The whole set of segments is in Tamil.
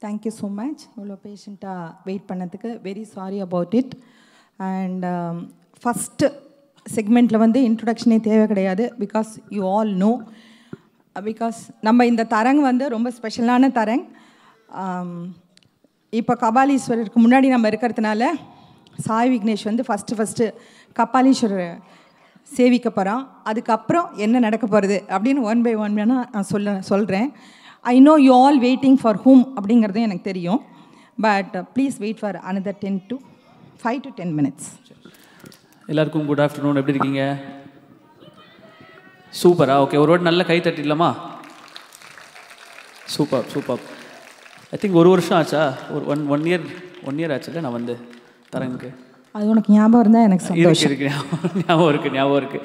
Thank you so much. இவ்வளோ பேஷண்ட்டாக வெயிட் பண்ணதுக்கு very sorry about it. And first செக்மெண்ட்டில் வந்து இன்ட்ரொடக்ஷனே தேவை கிடையாது. Because you all know. Because நம்ம இந்த தரங் வந்து ரொம்ப ஸ்பெஷலான தரங். இப்போ கபாலீஸ்வரருக்கு முன்னாடி நம்ம இருக்கிறதுனால சாய் விக்னேஷ் வந்து ஃபஸ்ட்டு கபாலீஸ்வரர் சேவிக்க போகிறான். அதுக்கப்புறம் என்ன நடக்க போகிறது அப்படின்னு ஒன் பை ஒன் நான் சொல்கிறேன். I know you all waiting for whom அப்படிங்கிறதும் எனக்கு தெரியும். But please wait for another 5 to 10 minutes. எல்லாருக்கும் குட் ஆஃப்டர்நூன். எப்படி இருக்கீங்க? சூப்பரா? ஓகே, ஒரு வாட்டி நல்ல கை தட்டிடலாமா? சூப்பர். ஐ திங்க் ஒரு வருஷம் ஆச்சா? ஒரு ஒன் இயர் ஆச்சுல்ல நான் வந்து தரங்குக்கு. அது உனக்கு ஞாபகம் இருந்தால் எனக்கு சந்தோஷம். இருக்கு ஞாபகம் இருக்குது.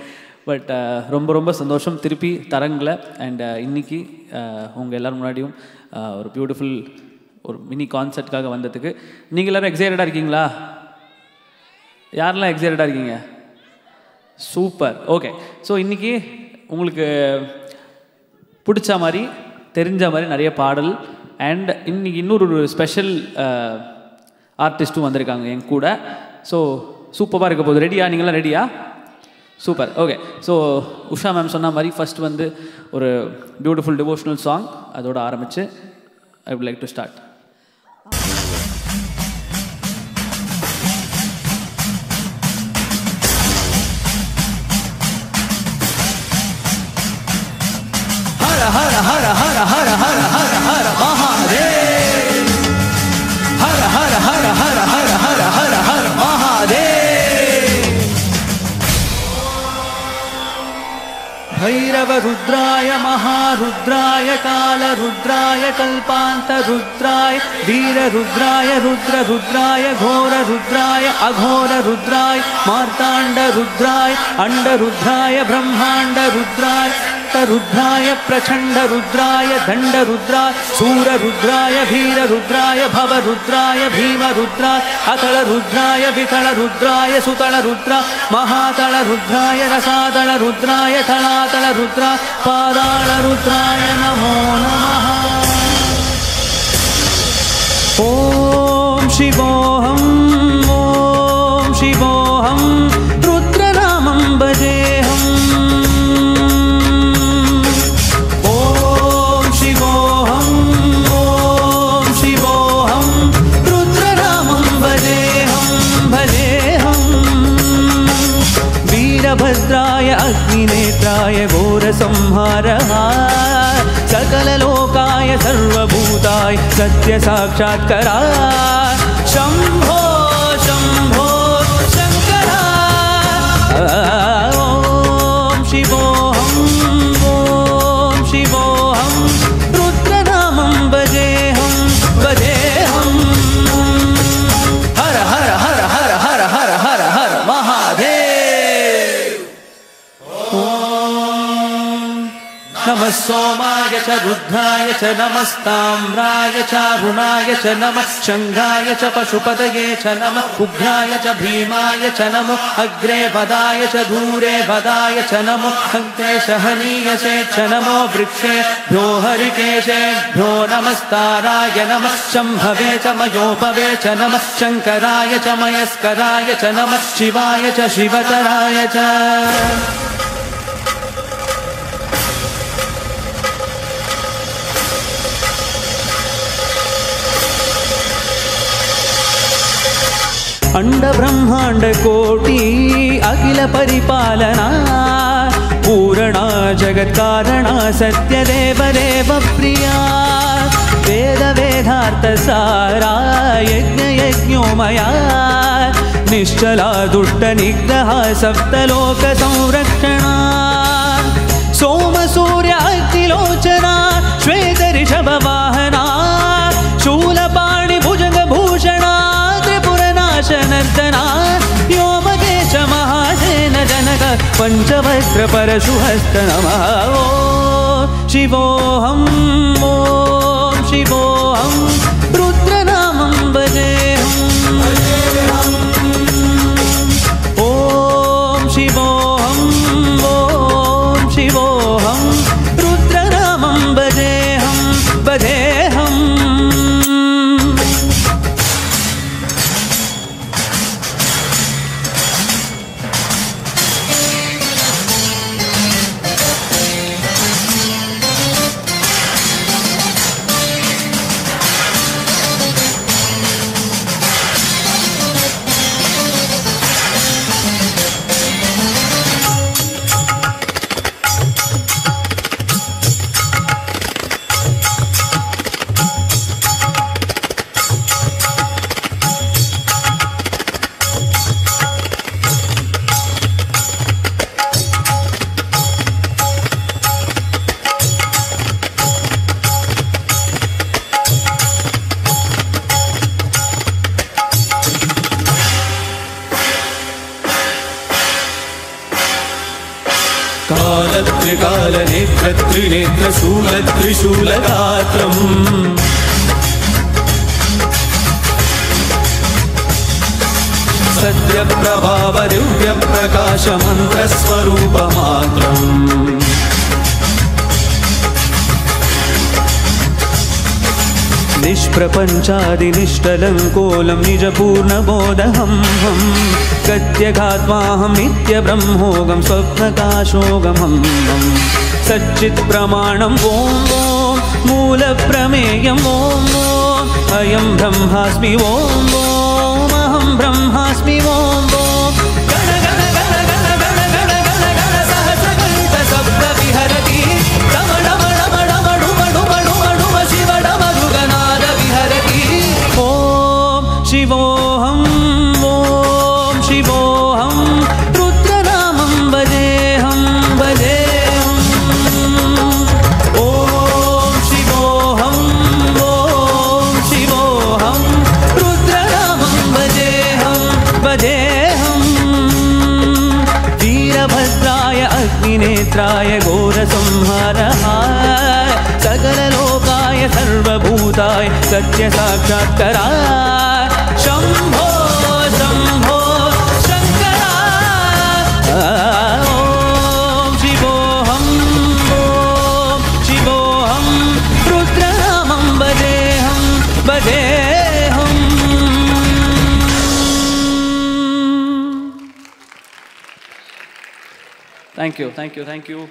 பட் ரொம்ப சந்தோஷம் திருப்பி தரங்கில். அண்ட் இன்னைக்கு உங்கள் எல்லோரும் முன்னாடியும் ஒரு பியூட்டிஃபுல் ஒரு மினி கான்சர்ட்காக வந்ததுக்கு நீங்கள் எல்லோரும் எக்ஸைட்டடாக இருக்கீங்களா? யாரெல்லாம் எக்ஸைட்டடாக இருக்கீங்க? சூப்பர். ஓகே, ஸோ இன்றைக்கி உங்களுக்கு பிடிச்ச மாதிரி தெரிஞ்ச மாதிரி நிறைய பாடல். அண்ட் இன்றைக்கி இன்னொரு ஸ்பெஷல் ஆர்டிஸ்ட்டும் வந்திருக்காங்க என் கூட. ஸோ சூப்பராக இருக்க போகுது. ரெடியா? நீங்களாம் ரெடியா? Super. Okay, so Usha ma'am சொன்ன மாதிரி ஃபஸ்ட் வந்து ஒரு பியூட்டிஃபுல் டிவோஷனல் சாங் அதோடு ஆரம்பித்து I would like to start. Hara Hara Hara Hara Hara Hara Hara Hara Mahadev. Hara Hara Hara Hara Hara Hara Hara Hara Mahadev. Bhairav रुद्राय महारुद्राय कालरुद्राय कल्पान्तरुद्राय वीररुद्राय रुद्ररुद्राय घोररुद्राय अघोररुद्राय मार्ताण्डरुद्राय अण्डरुद्राय ब्रह्माण्डरुद्राय रुद्राय प्रचण्डरुद्राय दण्डरुद्राय सूररुद्राय भीररुद्राय भवरुद्राय भीमरुद्राय अतलरुद्राय वितलरुद्राय सुतलरुद्राय महातलरुद्राय रसातलरुद्राय तलातलरुद्राय पादालरुद्राय नमो नमः. ॐ शिवोऽहं ॐ शिवोऽहं रुद्रनामं भजेऽहम्. भद्राय अग्निनेत्राय घोरसंहारः सकललोकाय सर्वभूताय सत्यसाक्षात्करा शम्भो शम्भो शङ्करा. ॐ शिवोऽहं ॐ शिवोऽहं रुद्रनामं भजेऽहं. हर हर हर हर हर हर हर हर महादेव. नमः सोमाय च रुद्राय च नमस्ताम्राय च अरुणाय च नमः शङ्घाय च पशुपतये च नमः उग्राय च भीमाय च नमः अग्रे वदाय च दूरे वदाय च नमः हन्ते सहनीयसे च नमो वृक्षेभ्यो हरिकेशेभ्यो नमस्ताराय नमः शम्भवे च मयोपवे च नमः शङ्कराय च मयस्कराय च नमः शिवाय च शिवतराय च. अंड ब्रह्मांड कोटि अखिल परिपालना पूरणा जगत्कारणा सत्यदेव देव प्रिया वेद वेदार्थ सारा यज्ञ यज्ञोमया निश्चला दुष्ट निग्रह सप्तलोक संरक्षणा सोम सूर्य अग्निलोचना श्वेत ऋषभ वाहना शूलपाणि भुजंग भूषणा नर्तना व्योमकेश महासेन जनक पंचवक्त्र परशुहस्त नमः. ॐ शिवोऽहं ॐ शिवोऽहं रुद्रनामं भजेऽहम्. ॐ शिवोऽहं ॐ शिवोऽहं रुद्रनामं भजेऽहम्. कालत्रिकालनेत्रत्रिनेत्रशूलत्रिशूलगात्रम् सत्यप्रभावदिव्यप्रकाशमन्त्रस्वरूपमात्रम् निष्प्रपञ्चादिनिष्टलङ्कोलं निजपूर्णबोधहं हं गद्यगात्माहं नित्यब्रह्मोगं स्वप्नकाशोगमं सच्चित्प्रमाणम् ॐ ॐ मूलप्रमेयम् ॐ ॐ अयं ब्रह्मास्मि ॐ ॐ अहं ब्रह्मास्मि ॐ ॐ गण गण गण गण गण गण गण गण सहस्रकण्ठ शब्द विहरति शिवोऽहं ॐ शिवोऽहं रुद्रनामं भजेऽहं भजेऽहम् ॐ शिवोऽहं रुद्रनामं भजेऽहं भजेऽहम् वीरभद्राय अग्निनेत्राय घोरसंहाराय सकललोकाय सर्वभूताय सत्यसाक्षात्काराय शम्भो शम्भो शङ्करा ॐ शिवोऽहं रुद्रनामं भजेऽहं भजेऽहम् Thank you, thank you, thank you.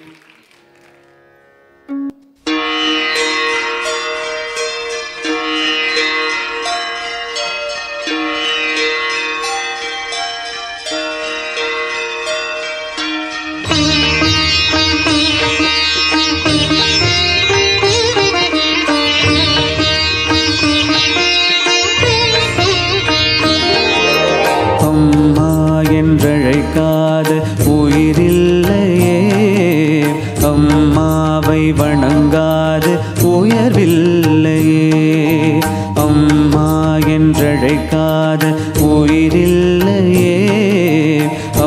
என்றழைக்காது உயிரில்லையே அம்மாவை வணங்காது உயர்வில்லையே அம்மா என்றழைக்காது உயிரில்லையே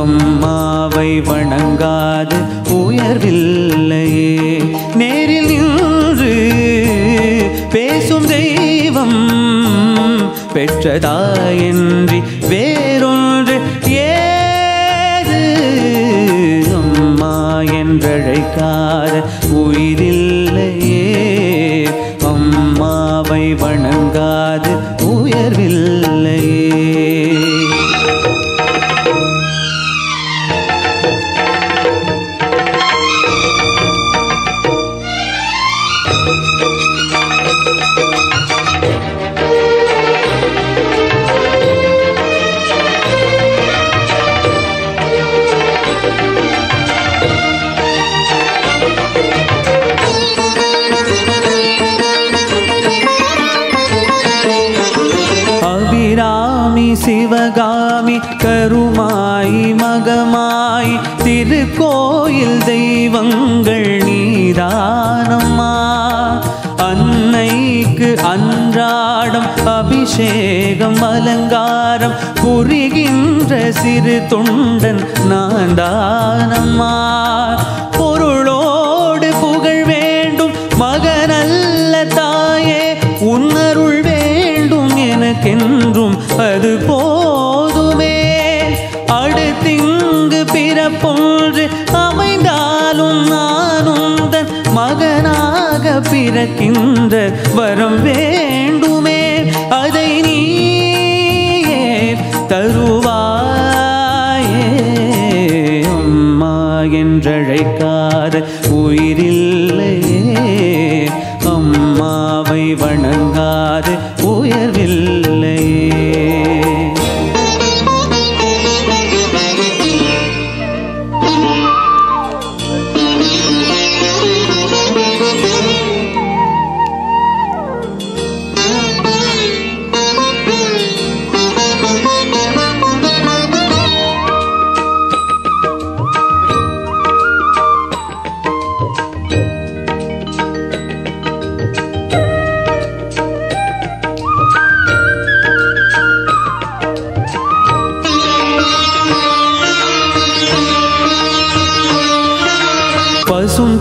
அம்மாவை வணங்காது உயர்வில்லையே நேரில் நின்று பேசும் தெய்வம் பெற்றதாயின்றி வேறொன்று ஏது அம்மா என்றழைக்காத உயிரில்லையே அம்மாவை வணங்காது உயர்வில்லையே சிவகாமி கருமாயி மகமாயி திருக்கோயில் தெய்வங்கள் நீதானம்மா அன்னைக்கு அன்றாடம் அபிஷேகம் அலங்காரம் புரிகின்ற சிறு தொண்டன் நான் தானம்மா பொருளோடு புகழ் வேண்டும் மகனல்ல தாயே உன்னருள் வேண்டும் எனக்கென்றும் அது போதுமே அடுத்திங்கு பிறப்பொன்று அமைந்தாலும் நானும் தன் மகனாக பிறக்கின்ற வரம் வேண்டுமே அதை நீயே தருவாயே அம்மா என்றழைக்காத உயிரில்லையே அம்மாவை வணங்காது உயர்வில்லையே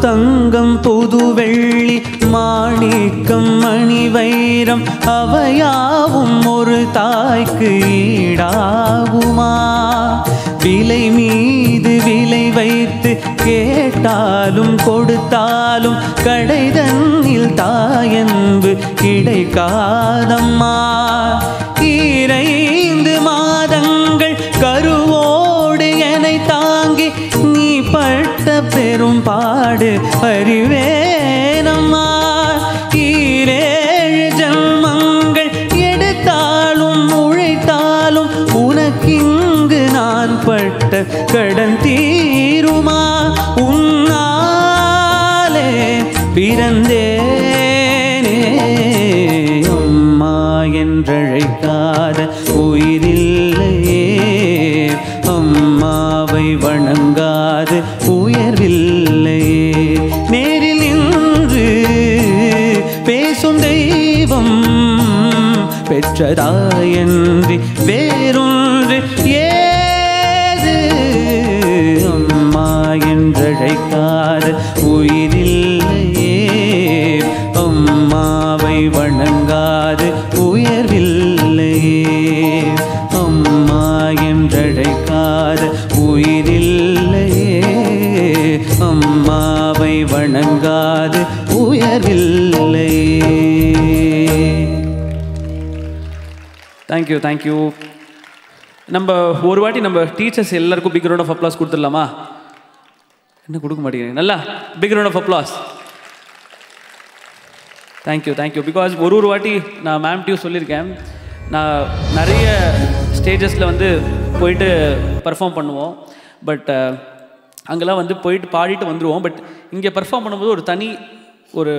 தங்கம் புது வெள்ளி மாணிக்கம் மணி வைரம் அவையாவும் ஒரு தாய்க்கு ஈடாகுமா? விலை மீது விலை வைத்து கேட்டாலும் கொடுத்தாலும் கடைதன்னில் தாயன்பு கிடைக்காதம்மா. 2 மாதங்கள் கருவோடு என்னை தாங்கி நீ பட்ட பெரும் பாடு அறிவேனம்மா. 7 ஜன்மங்கள் எடுத்தாலும் உழைத்தாலும் உனக்கிங்கு நான் பட்ட கடன் தீருமா? உன்னாலே பிறந்தேனே அம்மா என்றழைக்காத உயிரில்லையே. அம்மாவை வணங்காது உயர்வில்லையே. நேரில் நின்று பேசும் தெய்வம் பெற்றதாயன்றி வேறொன்று ஏது? அம்மா என்றழைக்காத உயிரில்லையே. அம்மாவை வணங்காது உயர்வில்லையே. அம்மா என்றழைக்காத உயிரில்லையே. அம்மாவை வணங்காது உயர்வில்லையே. Thank you thank you. நம்ம ஒரு வாட்டி நம்ம டீச்சர்ஸ் எல்லாருக்கும் பிக் ரவுண்ட் ஆஃப் அப்ளாஸ் கொடுத்துடலாமா? என்ன கொடுக்க மாட்டேங்கிறீங்க? நல்லா big round of applause. Thank you thank you. Because ஒரு வாட்டி நான் மேம்கிட்டையும் சொல்லியிருக்கேன், நான் நிறைய ஸ்டேஜஸில் வந்து போயிட்டு பர்ஃபார்ம் பண்ணுவோம். பட் அங்கெல்லாம் வந்து போயிட்டு பாடிட்டு வந்துடுவோம். பட் இங்கே பர்ஃபார்ம் பண்ணும்போது ஒரு தனி ஒரு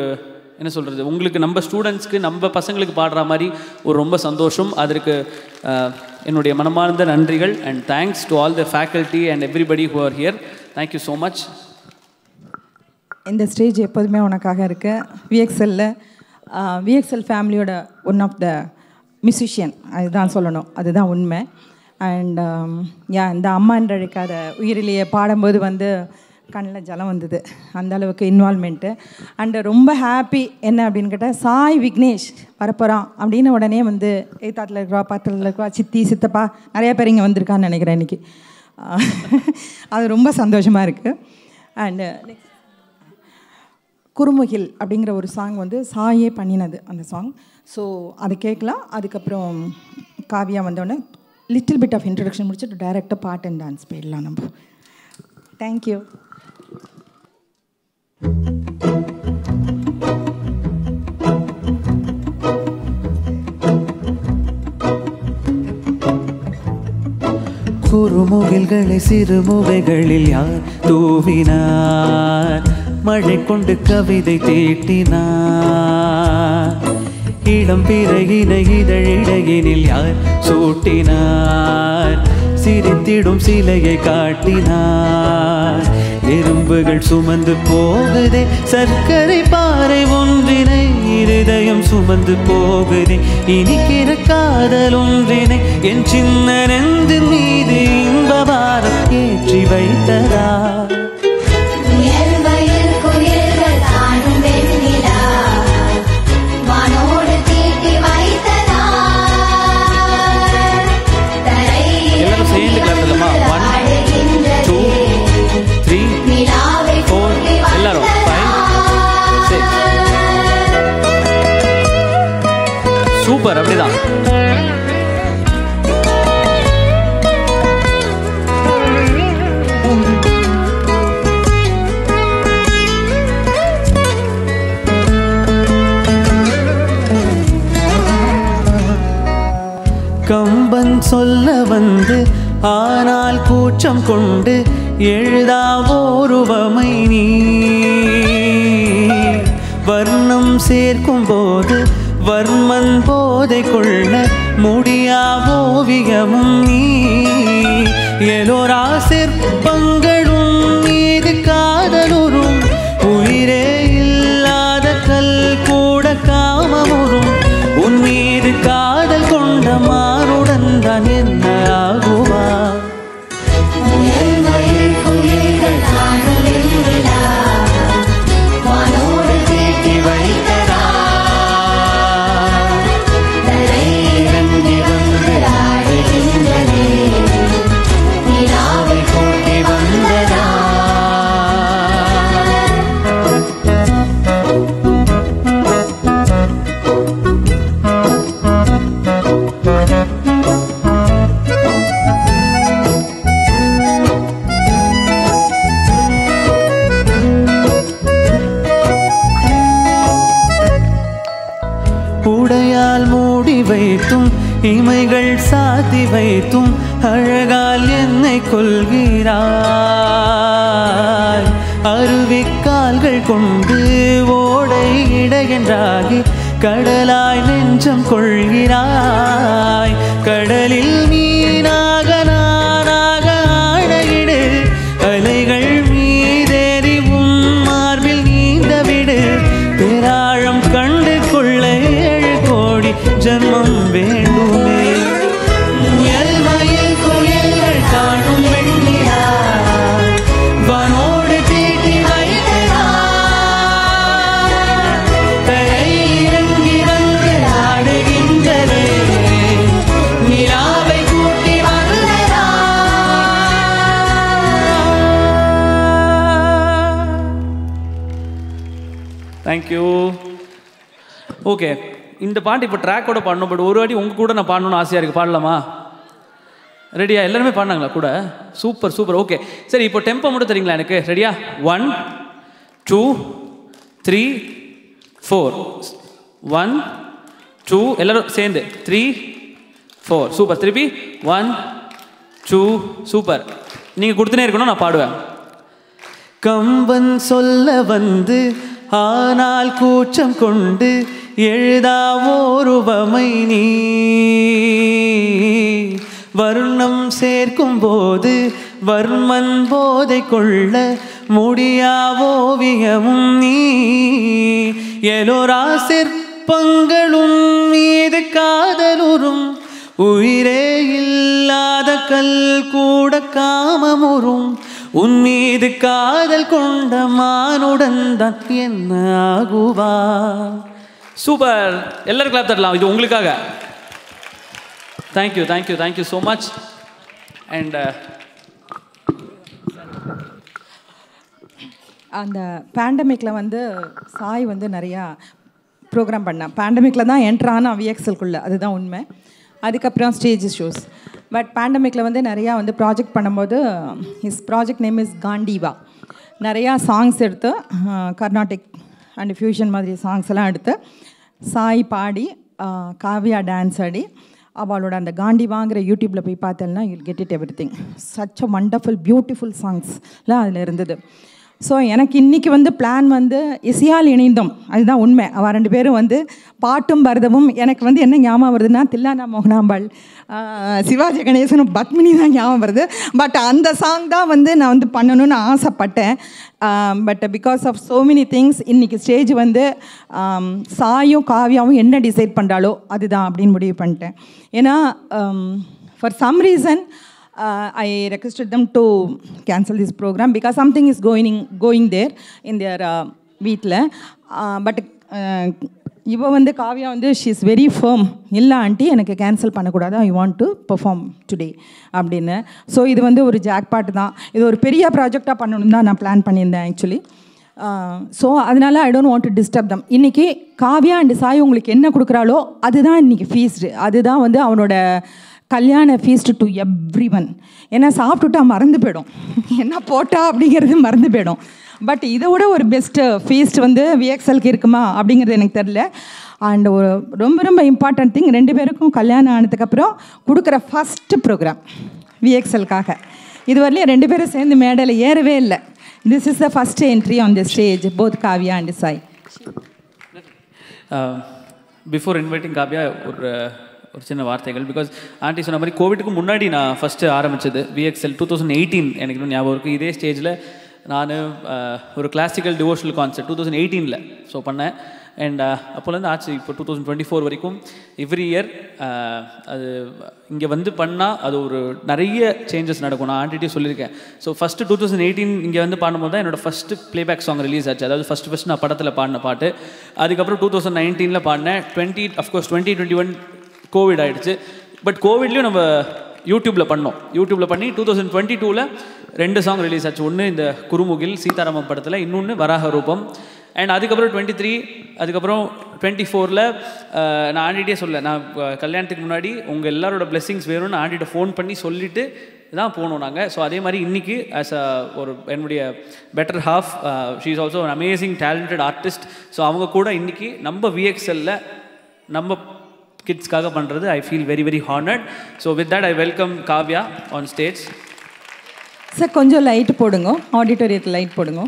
என்ன சொல்கிறது, உங்களுக்கு நம்ம ஸ்டூடெண்ட்ஸ்க்கு நம்ம பசங்களுக்கு பாடுற மாதிரி ஒரு ரொம்ப சந்தோஷம். அதற்கு என்னுடைய மனமார்ந்த நன்றிகள். And thanks to all the faculty and everybody who are here. Thank you so much. இந்த ஸ்டேஜ் எப்போதுமே உனக்காக இருக்கு. விஎக்ஸ்எல் ஃபேமிலியோட ஒன் ஆஃப் த மியூசிஷியன், அதுதான் சொல்லணும், அதுதான் உண்மை. அண்ட் இந்த அம்மா என்றழைக்காத உயிரிலேயே பாடும்போது வந்து கண்ணில் ஜலம் வந்தது, அந்த அளவுக்கு இன்வால்மெண்ட்டு. அண்டு ரொம்ப ஹாப்பி என்ன அப்படின்னு கேட்டால், சாய் விக்னேஷ் வரப்போகிறான் அப்படின்னு உடனே வந்து எய்தாத்தில் இருக்கிறா பக்கத்தில் இருக்கிறா சித்தி சித்தப்பா நிறையா பேர் இங்கே வந்திருக்கான்னு நினைக்கிறேன் இன்றைக்கி. அது ரொம்ப சந்தோஷமாக இருக்குது. அண்டு குறுமுகில் அப்படிங்கிற ஒரு சாங் வந்து சாயே பண்ணினது அந்த சாங். ஸோ அதை கேட்கலாம். அதுக்கப்புறம் காவியா வந்தோடனே லிட்டில் பிட் ஆஃப் இன்ட்ரடக்ஷன் முடிச்சுட்டு டைரெக்டாக பாட்டு அண்ட் டான்ஸ் போயிடலாம் நம்ம. தேங்க்யூ. குறுமுகில்களை சிறுமுகைகளில் யார் தூவினார்? மழை கொண்டு கவிதை தீட்டினார். இடம் பிறகின இதழிடையினில் யார் சூட்டினார்? சிரித்திடும் சிலையை காட்டினார். எறும்புகள் சுமந்து போகுதே சர்க்கரை பாறை ஒன்றினை, இருதயம் சுமந்து போகுதே இனிக்கிற காதல் ஒன்றினை. என் சின்ன நெஞ்சு மீது இன்பபாரம் ஏற்றி வைத்ததா? சூப்பர், அப்படிதான். கம்பன் சொல்ல வந்து ஆனால் கூச்சம் கொண்டு எழுதா ஓருவமை நீ. வர்ணம் சேர்க்கும் போது வர்மன் போதை கொள்ள முடியா ஓவியமும் நீ. எலோரா சிற்பங்களும் மீது காதலுறும், உயிரே இல்லாத கல் கூட காமமுறும். உன் மீது காதல் கொண்ட மாறுடன் தான் என்ன ஆகுவா? இமைகள் சாத்தி வைத்தும் அழகால் என்னை கொள்கிறாய். அருவிக்கால்கள் கொண்டு ஓடை இடையென்றாகி கடலாய் நெஞ்சம் கொள்கிறாய். கடலில் மீனாக நானாக ஆடையிடு, அலைகள் மீதேறி உன் மார்பில் நீந்தவிடு. பேராழம் கண்டு கொள்ள 7 கோடி ஜன்மம் வேண்டுமே. முயல்மயில் குயில்கள் காணும் வெண்ணிலா, வானோடு தீட்டி வைக்கிறாய். தரையில் இறங்கி வந்து ஆடுகின்றதே, நிலாவை கூட்டி வந்ததா. தேங்க்யூ. ஓகே, இந்த பாட்டு இப்போ ட்ராக்கோட பாடணும். பட் ஒரு வாட்டி உங்கள் கூட நான் பாடணும்னு ஆசையாக இருக்குது. பாடலாமா? ரெடியா? எல்லாருமே பாடினாங்களா கூட? Super super. ஓகே சரி, இப்போ டெம்போ மட்டும் தெரியுங்களா எனக்கு? ரெடியா? 1 2 3 4. 1 2 எல்லாரும் சேர்ந்து 3 4. சூப்பர். திருப்பி 1 2. சூப்பர். நீங்கள் கொடுத்துனே இருக்கணும், நான் பாடுவேன். கம்பன் சொல்ல வந்து ஆனால் கூச்சம் கொண்டு எழுதாவோருவமை நீ, வர்ணம் சேர்க்கும் போது வர்மன் போதை கொள்ள முடியாவோவியமும் நீ. எலோரா சிற்பங்களும் மீது காதலுறும், உயிரே இல்லாத கல் கூட காமமுறும். உன் மீது காதல் கொண்ட மானுடன் தான் என்ன ஆகுவா. சூப்பர். எல்லாரும் கிளாப் தரலாம், இது உங்களுக்காக. Thank you thank you thank you so much. And அந்த பேண்டமிக்கில் வந்து சாய் வந்து நிறையா ப்ரோக்ராம் பண்ணேன். பேண்டமிக்கில் தான் என்ட்ரு ஆனால் விஎக்ஸல்குள்ளே, அதுதான் உண்மை. அதுக்கப்புறம் ஸ்டேஜ் ஷோஸ். பட் பேண்டமிக்கில் வந்து நிறையா வந்து ப்ராஜெக்ட் பண்ணும்போது ஹிஸ் ப்ராஜெக்ட் நேம் இஸ் காண்டீவா. நிறையா சாங்ஸ் எடுத்து கர்நாடிக் அண்ட் ஃப்யூஷன் மாதிரி சாங்ஸ் எல்லாம் எடுத்து சாய் பாடி காவியா டான்ஸ் ஆடி அவளோட அந்த காண்டிவாங்கிற யூடியூப்பில் போய் பார்த்தேன்னா you'll get it everything. Such a wonderful beautiful சாங்ஸ்லாம் அதில் இருந்தது. ஸோ எனக்கு இன்றைக்கி வந்து பிளான் வந்து இசையால் இணைந்தோம், அதுதான் உண்மை. அவள் 2 பேரும் வந்து பாட்டும் பரதமும். எனக்கு வந்து என்ன ஞாபகம் வருதுன்னா தில்லானா மோகனாம்பாள், சிவாஜி கணேசனும் பத்மினி தான் ஞாபகம் வருது. பட் அந்த சாங் தான் வந்து நான் வந்து பண்ணணும்னு ஆசைப்பட்டேன். But because of so many things இன்றைக்கி ஸ்டேஜ் வந்து சாயும் காவியாவும் என்ன டிசைட் பண்ணுறாலோ அதுதான் அப்படின்னு முடிவு பண்ணிட்டேன். ஏன்னா for some reason I requested them to cancel this program because something is going there in their வீட்டில். பட் இவ வந்து காவியா வந்து ஷீ இஸ் வெரி ஃபர்ம். இல்லை ஆண்டி எனக்கு கேன்சல் பண்ணக்கூடாது, I want to perform today அப்படின்னு. ஸோ இது வந்து ஒரு ஜாக்பாட் தான். இது ஒரு பெரிய ப்ராஜெக்டாக பண்ணணும் தான் நான் பிளான் பண்ணியிருந்தேன் ஆக்சுவலி. ஸோ அதனால் I don't want to disturb them. இன்றைக்கி காவியா அண்ட் சாய் உங்களுக்கு என்ன கொடுக்குறாளோ அதுதான் இன்றைக்கி ஃபீஸ்டு, அதுதான் வந்து அவனோட கல்யாண ஃபீஸ்ட் டு எவ்ரி ஒன். ஏன்னா சாப்பிட்டுட்டா மறந்து போயிடும், என்ன போட்டா அப்படிங்கிறது மறந்து போயிடும். பட் இதை விட ஒரு பெஸ்ட்டு ஃபீஸ்ட் வந்து விஎக்ஸலுக்கு இருக்குமா அப்படிங்கிறது எனக்கு தெரில. அண்ட் ஒரு ரொம்ப ரொம்ப இம்பார்ட்டன்ட் திங், 2 பேருக்கும் கல்யாணம் ஆனதுக்கப்புறம் கொடுக்குற ஃபஸ்ட்டு ப்ரோக்ராம் விஎக்ஸலுக்காக. இது வரலையும் 2 பேரும் சேர்ந்து மேடையில் ஏறவே இல்லை. This is the first entry on the stage both Kavya and Sai. Before inviting Kavya ஒரு சின்ன வார்த்தைகள். பிகாஸ் ஆண்டி சொன்ன மாதிரி கோவிட்டுக்கு முன்னாடி நான் ஃபஸ்ட்டு ஆரம்பித்தது விஎக்ஸல் 2018 எனக்கு இன்னும் ஞாபகம் இருக்குது. இதே ஸ்டேஜில் நான் ஒரு கிளாசிக்கல் டிவோஷனல் கான்சர்ட் 2018 ஸோ பண்ணேன். அண்ட் அப்போலேருந்து ஆச்சு இப்போ 2024 வரைக்கும் எவ்ரி இயர் அது இங்கே வந்து பண்ணால் அது ஒரு நிறைய சேஞ்சஸ் நடக்கும். நான் ஆண்டிகிட்டே சொல்லியிருக்கேன். ஸோ ஃபஸ்ட்டு 2018 இங்கே வந்து பாடும்போது தான் என்னோடய ஃபஸ்ட்டு ப்ளேபேக் சாங் ரிலீஸ் ஆச்சு. அதாவது ஃபஸ்ட்டு நான் படத்தில் பாடின பாட்டு. அதுக்கப்புறம் 2019 பாடினேன். 2021 கோவிட் ஆகிடுச்சு. பட் கோவிட்லேயும் நம்ம யூடியூப்பில் பண்ணோம். யூடியூப்பில் பண்ணி 2022 2 சாங் ரிலீஸ் ஆச்சு. ஒன்று இந்த குருமுகில் சீதாராமன் படத்தில், இன்னொன்று வராக ரூபம். அண்ட் அதுக்கப்புறம் 23, அதுக்கப்புறம் 24 நான் ஆண்டிகிட்டே சொல்ல, நான் கல்யாணத்துக்கு முன்னாடி உங்கள் எல்லாரோட பிளெஸிங்ஸ் வேணும்னு ஆண்டிகிட்ட ஃபோன் பண்ணி சொல்லிவிட்டு தான் போனோம் நாங்கள். ஸோ அதே மாதிரி இன்றைக்கி ஆஸ் ஒரு என்னுடைய better half, she is also an amazing talented artist. So அவங்க கூட இன்றைக்கி நம்ம விஎக்ஸலில் நம்ம கிட்ஸ்க்காக பண்ணுறது I feel very very honoured. So with that I welcome Kavya on stage. Sir கொஞ்சம் லைட் போடுங்க, ஆடிட்டோரியத்தில் லைட் போடுங்க.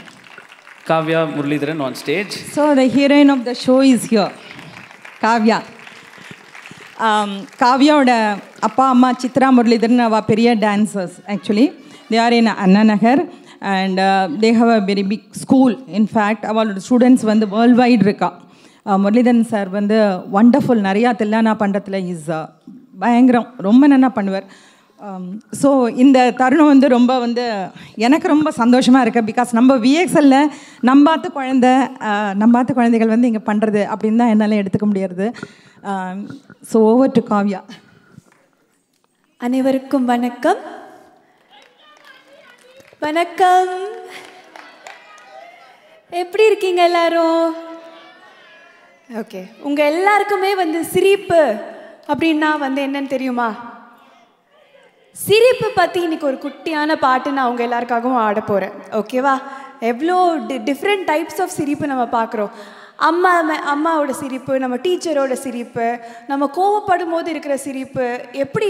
Kavya Muralidharan on stage. So the heroine of the show is here, Kavya. காவ்யாவோட அப்பா அம்மா சித்ரா முரளிதரன் அவள் பெரிய dancers. Actually they are in Anna Nagar and they have a very big school. In fact அவளோட ஸ்டூடெண்ட்ஸ் வந்து வேர்ல்ட் வைட் இருக்கா. முரளிதரன் சார் வந்து வண்டர்ஃபுல், நிறையா தில்லானா பண்ணுறதுல இஸ் பயங்கரம், ரொம்ப நல்லா பண்ணுவார். ஸோ இந்த தருணம் வந்து ரொம்ப வந்து எனக்கு ரொம்ப சந்தோஷமாக இருக்குது. பிகாஸ் நம்ம விஎக்ஸ்எல்ல நம்பாத்து குழந்தைகள் வந்து இங்கே பண்ணுறது அப்படின்னு தான் என்னால் எடுத்துக்க முடியாது. So over to Kavya. அனைவருக்கும் வணக்கம். வணக்கம். எப்படி இருக்கீங்க எல்லாரும்? ஓகே, உங்கள் எல்லாருக்குமே வந்து சிரிப்பு அப்படின்னா வந்து என்னன்னு தெரியுமா? சிரிப்பு பற்றி இன்னைக்கு ஒரு குட்டியான பாட்டு நான் அவங்க எல்லாருக்காகவும் ஆட போகிறேன். ஓகேவா? எவ்வளோ டிஃப்ரெண்ட் டைப்ஸ் ஆஃப் சிரிப்பு நம்ம பார்க்குறோம். அம்மாவோட சிரிப்பு, நம்ம டீச்சரோட சிரிப்பு, நம்ம கோவப்படும் போது இருக்கிற சிரிப்பு, எப்படி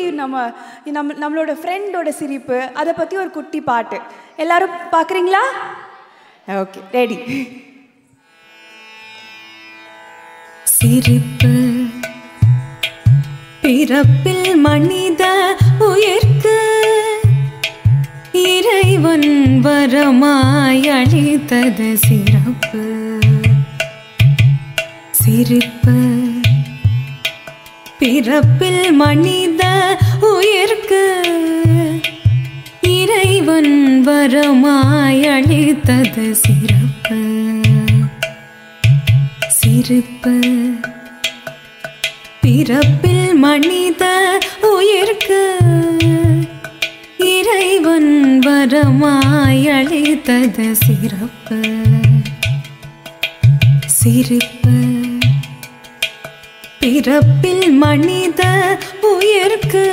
நம்மளோட ஃப்ரெண்டோட சிரிப்பு, அதை பற்றி ஒரு குட்டி பாட்டு. எல்லாரும் பார்க்குறீங்களா? Okay, ready. சிரிப்பு பிறப்பில் மனித உயிர்க்கு இறைவன் வரமாய் அளித்தது சிறப்பு. சிரிப்பு பிறப்பில் மனித உயிர்க்கு இறைவன் வரமாய் அளித்தது சிறப்பு. சிரிப்பு பிறப்பில் மனித உயிர்க்கு இறைவன் வரமாய் அளித்தது சிறப்பு. சிரிப்பு பிறப்பில் மனித உயிர்க்கு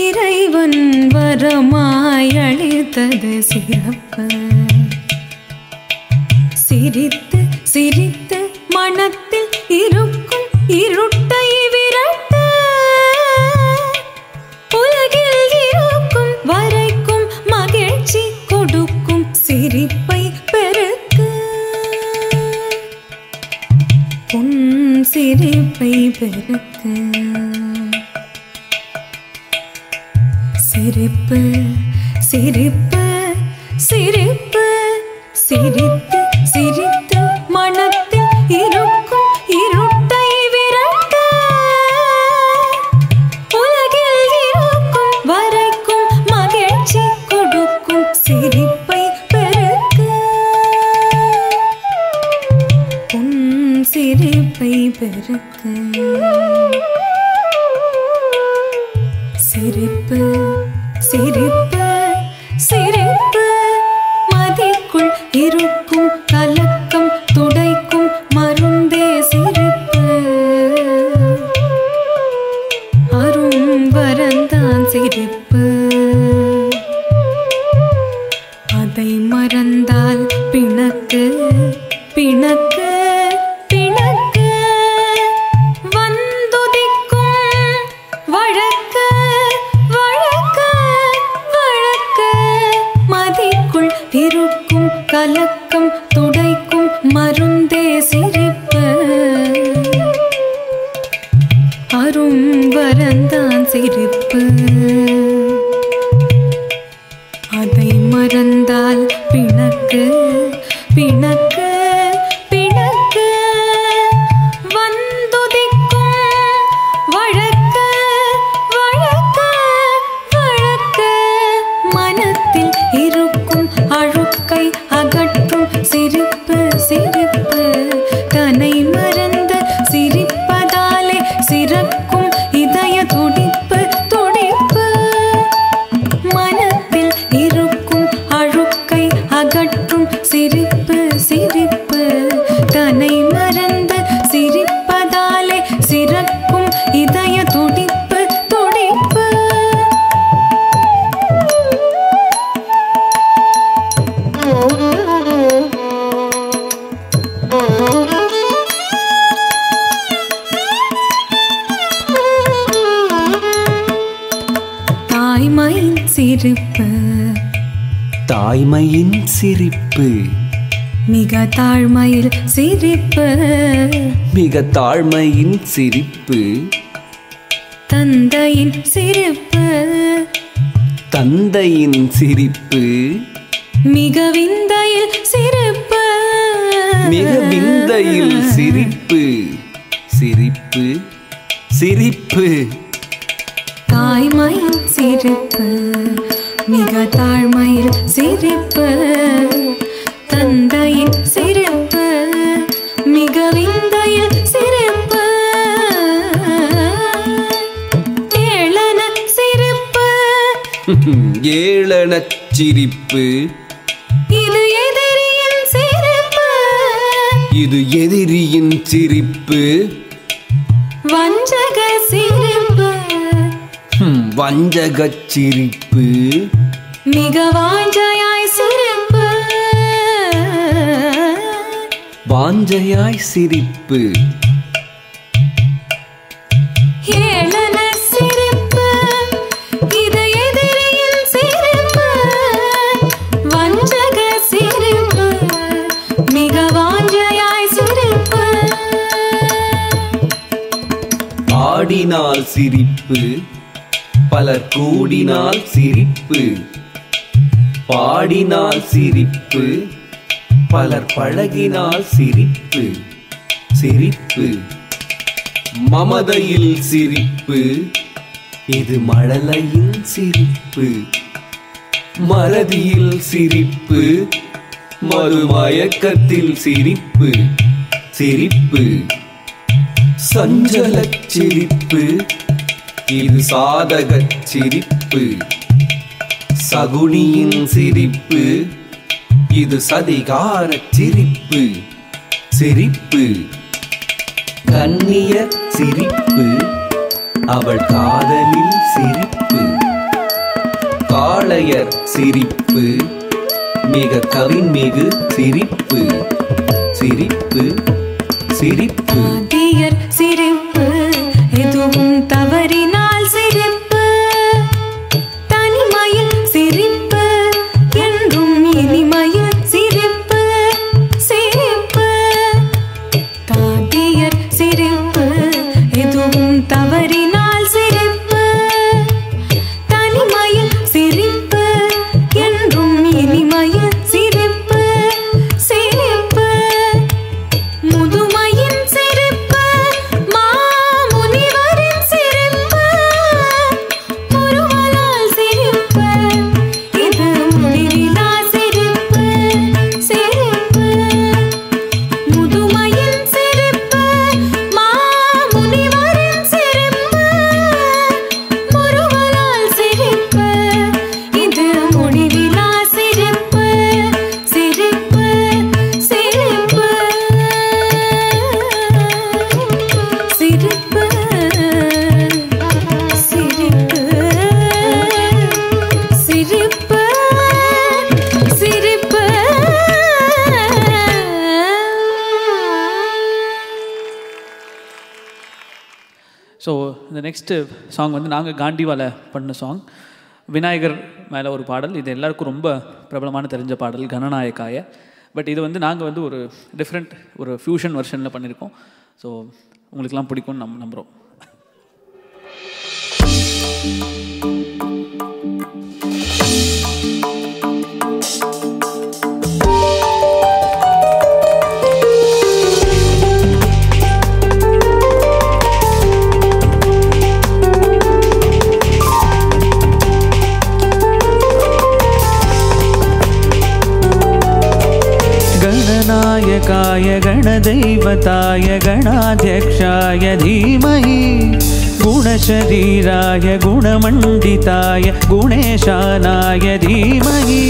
இறைவன் வரமாய் அளித்தது சிறப்பு. சிரித்து சிரித்து மனத்தில் இருக்கும் இருட்டை விரட்ட உலகில் இருக்கும் வரைக்கும் மகிழ்ச்சி கொடுக்கும் சிரிப்பை பெருக்க உன் சிரிப்பை பெருக்க. சிரிப்பு சிரிப்பு சிரிப்பு சிரித்து சிரித்து மனத்தில் இருக்கும் இருட்டை விரட்ட உலகில் இருக்கும் வரைக்கும் மகிழ்ச்சி கொடுக்கும் சிரிப்பை பெருக்க உன் சிரிப்பை பெருக்க. சிரிப்பு சிரிப்பு சிரிப்பு மதிக்குள் இருக்கும் கலக்கம் துடைக்கும் மருந்தே சிரிப்பு. அரும் வரந்தான் சிரிப்பு. அதை மறந்தால் பிணக்கு பிணக்கு பிணக்கு வந்துதிக்கும் வழக்கு வழக்கு வழக்கு மதிக்குள் இருக்கும் கலக்கம் துடைக்கும் மருந்தே சிரிப்பு. அரும் வரந்தான் சிரிப்பு. அதை மறந்தால் பிணக்கு பிணக்கு பிணக்கு வந்துதிக்கும் வழக்கு வழக்கு வழக்கு மனத்தில் இருக்கும் அழுக்கை அகற்றும் சிரிப்பு சிரிப்பு. தன்னை மறந்த சிரிப்பதாலே சிறக்கும் இதய துடிப்பு துடிப்பு. மனத்தில் இருக்கும் அழுக்கை அகற்றும் சிரிப்பு சிரிப்பு. தன்னை மறந்த சிரிப்பதாலே சிறக்கும் இதய துடிப்பு துடிப்பு. சிரிப்பு தாய்மையின் சிரிப்பு மிக தாழ்மையில் சிரிப்பு மிக தாழ்மையின் சிரிப்பு தந்தையின் சிரிப்பு தந்தையின் சிரிப்பு மிக விந்தையில் சிரிப்பு மிக விந்தையில் சிரிப்பு சிரிப்பு சிரிப்பு தாய்மையின் சிரிப்பு மிக தாழ்மையில் சிரிப்பு தந்தையின் சிரிப்பு மிக விந்தையில் சிரிப்பு ஏளன சிரிப்பு ஏளன சிரிப்பு இது எதிரியின் சிரிப்பு இது எதிரியின் சிரிப்பு வஞ்சக சிரிப்பு வஞ்சகச் சிரிப்பு மிக வாஞ்சையாய் சிரிப்பு வாஞ்சையாய் சிரிப்பு ஏளன சிரிப்பு இது எதிரியின் சிரிப்பு வஞ்சக சிரிப்பு மிக வாஞ்சையாய் சிரிப்பு ஆடினால் சிரிப்பு பலர் கூடினால் சிரிப்பு பாடினால் சிரிப்பு பலர் பழகினால் சிரிப்பு சிரிப்பு மமதையில் சிரிப்பு இது மழலையின் சிரிப்பு மறதியில் சிரிப்பு மதுமயக்கத்தில் சிரிப்பு சிரிப்பு சஞ்சலச் சிரிப்பு இது சாதகச் சிரிப்பு சகுனியின் சிரிப்பு இது சதிகாரச் சிரிப்பு சிரிப்பு கண்ணியர் சிரிப்பு அவள் காதலில் சிரிப்பு காளையர் சிரிப்பு மிக கவின்மிகு சிரிப்பு சிரிப்பு சிரிப்பு ஆதியர் சிரிப்பு எதுவும் தவறினால் சிரிப்பு தனிமையில் சிரிப்பு என்றும் இனிமையில் சிரிப்பு சிரிப்பு தாதியர் சிரிப்பு எதுவும் தவறினால் சிரிப்பு தனிமையில் சிரிப்பு என்றும் இனிமையில் சிரிப்பு சிரிப்பு முதுமையின் சிரிப்பு மாமுனிவரின் சிரிப்பு முருகலால் சிரிப்பு இது முடிவிலா சிரிப்பு சிரிப்பு முதுமையின் சிரிப்பு மாமுனிவரின் சிரிப்பு முருகலால் சிரிப்பு இது முடிவிலா சிரிப்பு சிரிப்பு சிரிப்பு சிரிப்பு சிரிப்பு சிரிப்பு சிரிப்பு ஸோ இந்த நெக்ஸ்ட்டு சாங் வந்து நாங்கள் காண்டிவால பண்ண சாங் விநாயகர் மேலே ஒரு பாடல். இது எல்லாருக்கும் ரொம்ப பிரபலமான தெரிஞ்ச பாடல் கணநாயக்காய. பட் இது வந்து நாங்கள் வந்து ஒரு டிஃப்ரெண்ட் ஒரு ஃபியூஷன் வெர்ஷனில் பண்ணியிருக்கோம். ஸோ உங்களுக்கெல்லாம் பிடிக்கும்னு நம்புகிறோம். गणनायकाय गणदैवताय गणाध्यक्षाय धीमहि गुणशरीराय गुणमण्डिताय गुणेशानाय धीमहि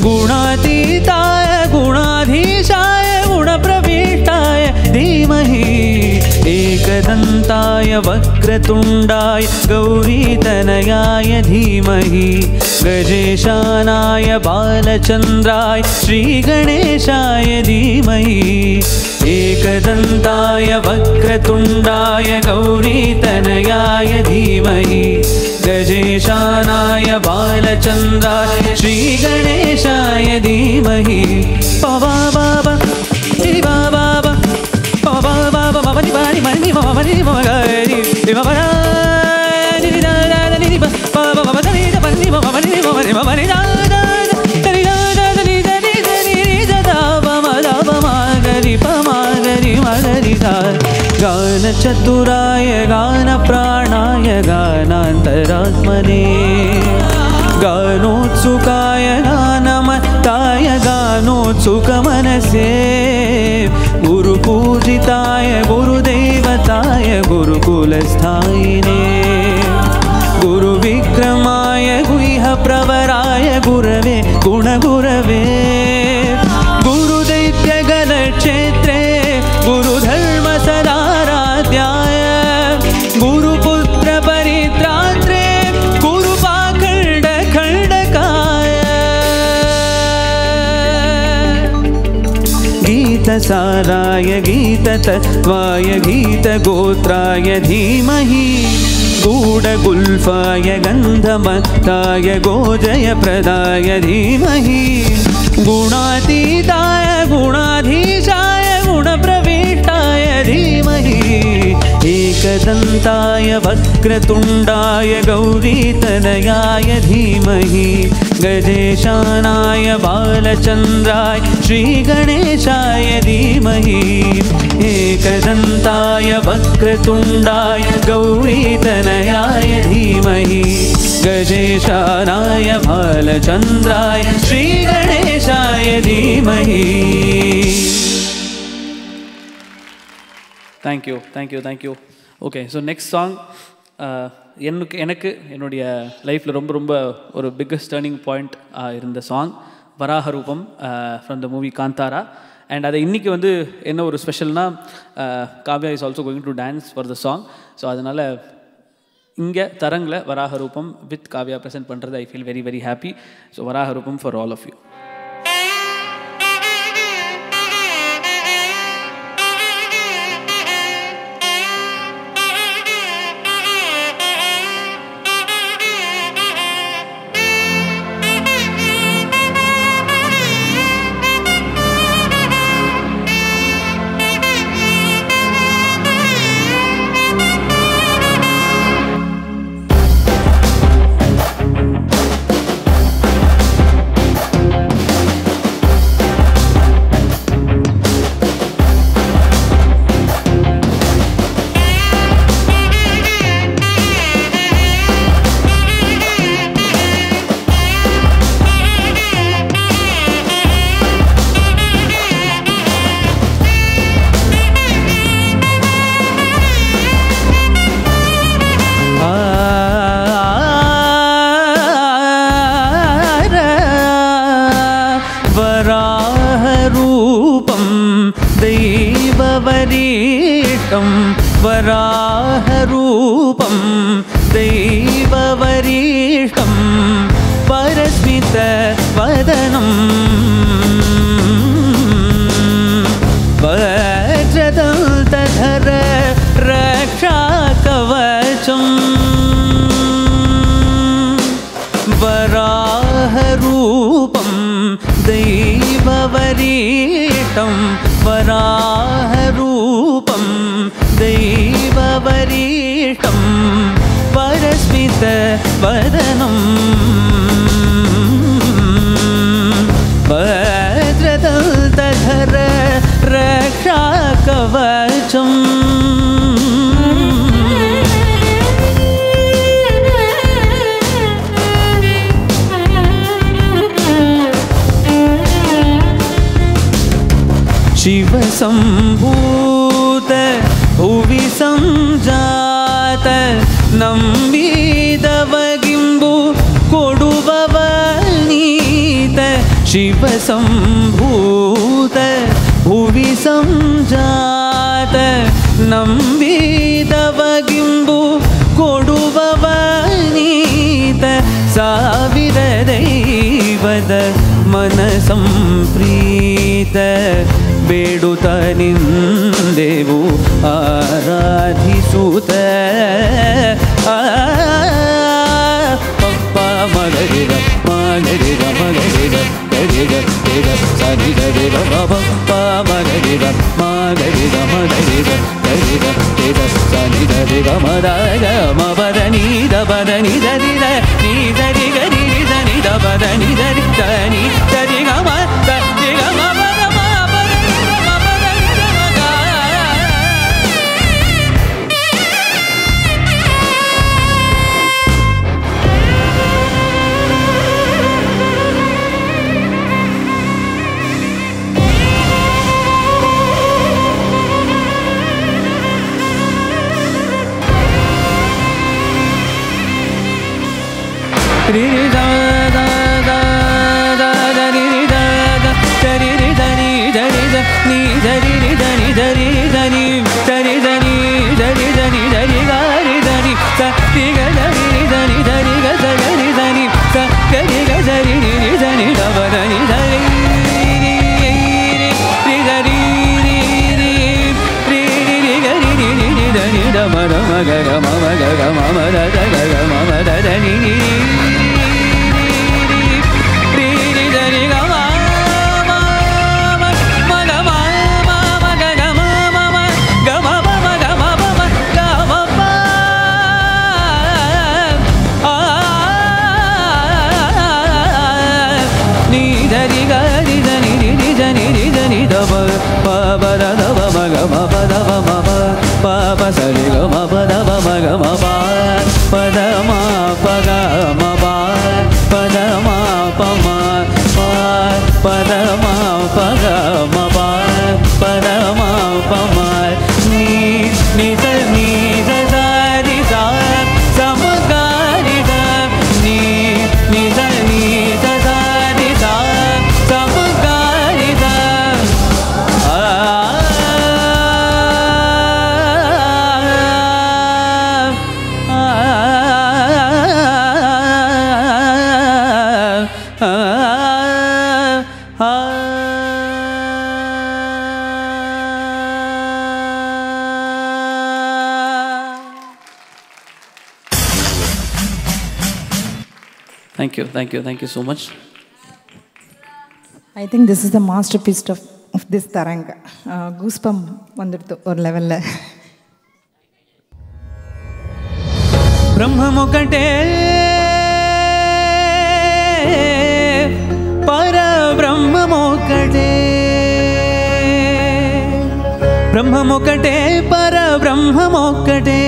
गुणातीताय गुणाधीशाय गुणप्रविष्टाय धीमहि एकदन्ताय वक्रतुण्डाय गौरीतनयाय धीमहि गजेशानाय बालचन्द्राय श्रीगणेशाय धीमहि एकदन्ताय वक्रतुण्डाय गौरीतनयाय धीमहि गजेशानाय बालचन्द्राय श्रीगणेशाय धीमहि पवा बाबा दिवा बाबा पवा बाबा बाबा दिवा मनि मनि मगरि दिवा बरा दिदा दादा दिबा बाबा बाबा दिदा मनि मनि मनि मनि दादा दिदा दादा दिदा दिदा दिदा बाबा बाबा मगरि पमगरि मगरि दा गान चतुराय गान प्राणाय गानान्तरात्मने गानोत्सुकाय गानमत्ताय गानोत्सुकमनसे गुरुपूजिताय गुरुदेवताय गुरुकुलस्थायिने गुरुविक्रमाय गुह्यप्रवराय गुरवे गुणगुरवे गुरुदैत्यगलक्षेत्रे गुरुधर्मसदाराध्याय गुरुपुत्रपरित्रात्रे गुरुपाखण्डखण्डकाय गीतसाराय गीततत्त्वाय गीतगोत्राय धीमहि गूढगुल्फाय गन्धमत्ताय गोजयप्रदाय धीमहि गुणातीताय गुणाधीशाय गुणप्रविष्टाय धीमहि एकदन्ताय वक्रतुण्डाय गौरीतनयाय धीमहि गजेशानाय बालचन्द्राय श्रीगणेशाय धीमहि एकदन्ताय वक्रतुण्डाय गौरीतनयाय धीमहि गजेशानाय बालचन्द्राय श्रीगणेशाय धीमहि Thank you. Okay, so next song எனக்கு என்னுடைய லைஃப்பில் ரொம்ப ஒரு பிக்கஸ்ட் டர்னிங் பாயிண்ட் இருந்த song Varaha Roopam from the movie Kantara. And அதை இன்றைக்கி வந்து என்ன ஒரு ஸ்பெஷல்னா Kavya is also going to dance for the song. So அதனால் இங்கே தரங்கில் வராஹரூபம் வித் காவ்யா ப்ரெசென்ட் பண்ணுறது I feel very very happy. So Varaha Roopam for all of you. वराहरूपं दैववरीष्टं परस्मितवदनं वज्रदन्तधर रक्षाकवचं वराहरूपं दैववरीष्टं वराहरूपं दैववरीष्टं परस्मितवदनं वज्रदन्तधर रक्षाकवचम् शिवसम्भूत भुवि संजात नम्बिदवगिम्बु कोडुववनीत शिवसम्भूत भुवि संजात ಮಾತ ನಂಬಿದವಗಿಂಬು ಕೊಡುವವ ನೀತ ಸಾವಿರ ದೈವದ ಮನ ಸಂಪ್ರೀತ ಬೇಡುತ್ತ ನಿಂದೆವು ಆರಾಧಿಸುತ್ತ ಪಪ್ಪ ಮಗರಿಗ ಮಗರಿಗ ಮಗರಿಗ ಗರಿಗ ಗರಿಗ ಸರಿ ಗರಿಗ ಪಪ್ಪ ಮಗರಿಗ ಮಗರಿಗ ಮಗರಿಗ ಗರಿಗ ಗರಿಗ ಸರಿ ಗರಿಗ ಮದಗ ಮಬದ ನೀದ ಬದ ನಿದರಿದ ನೀದರಿ ಗರಿ ನಿದ ಬದ ನಿದರಿ ತನಿ ಸರಿ ಗಮ ಸರಿ ಗಮ Thank you so much. I think this is the masterpiece of this Taranga. Goosebump vandirthu or level la. Brahmam okate para Brahmam okate Brahmam okate para Brahmam okate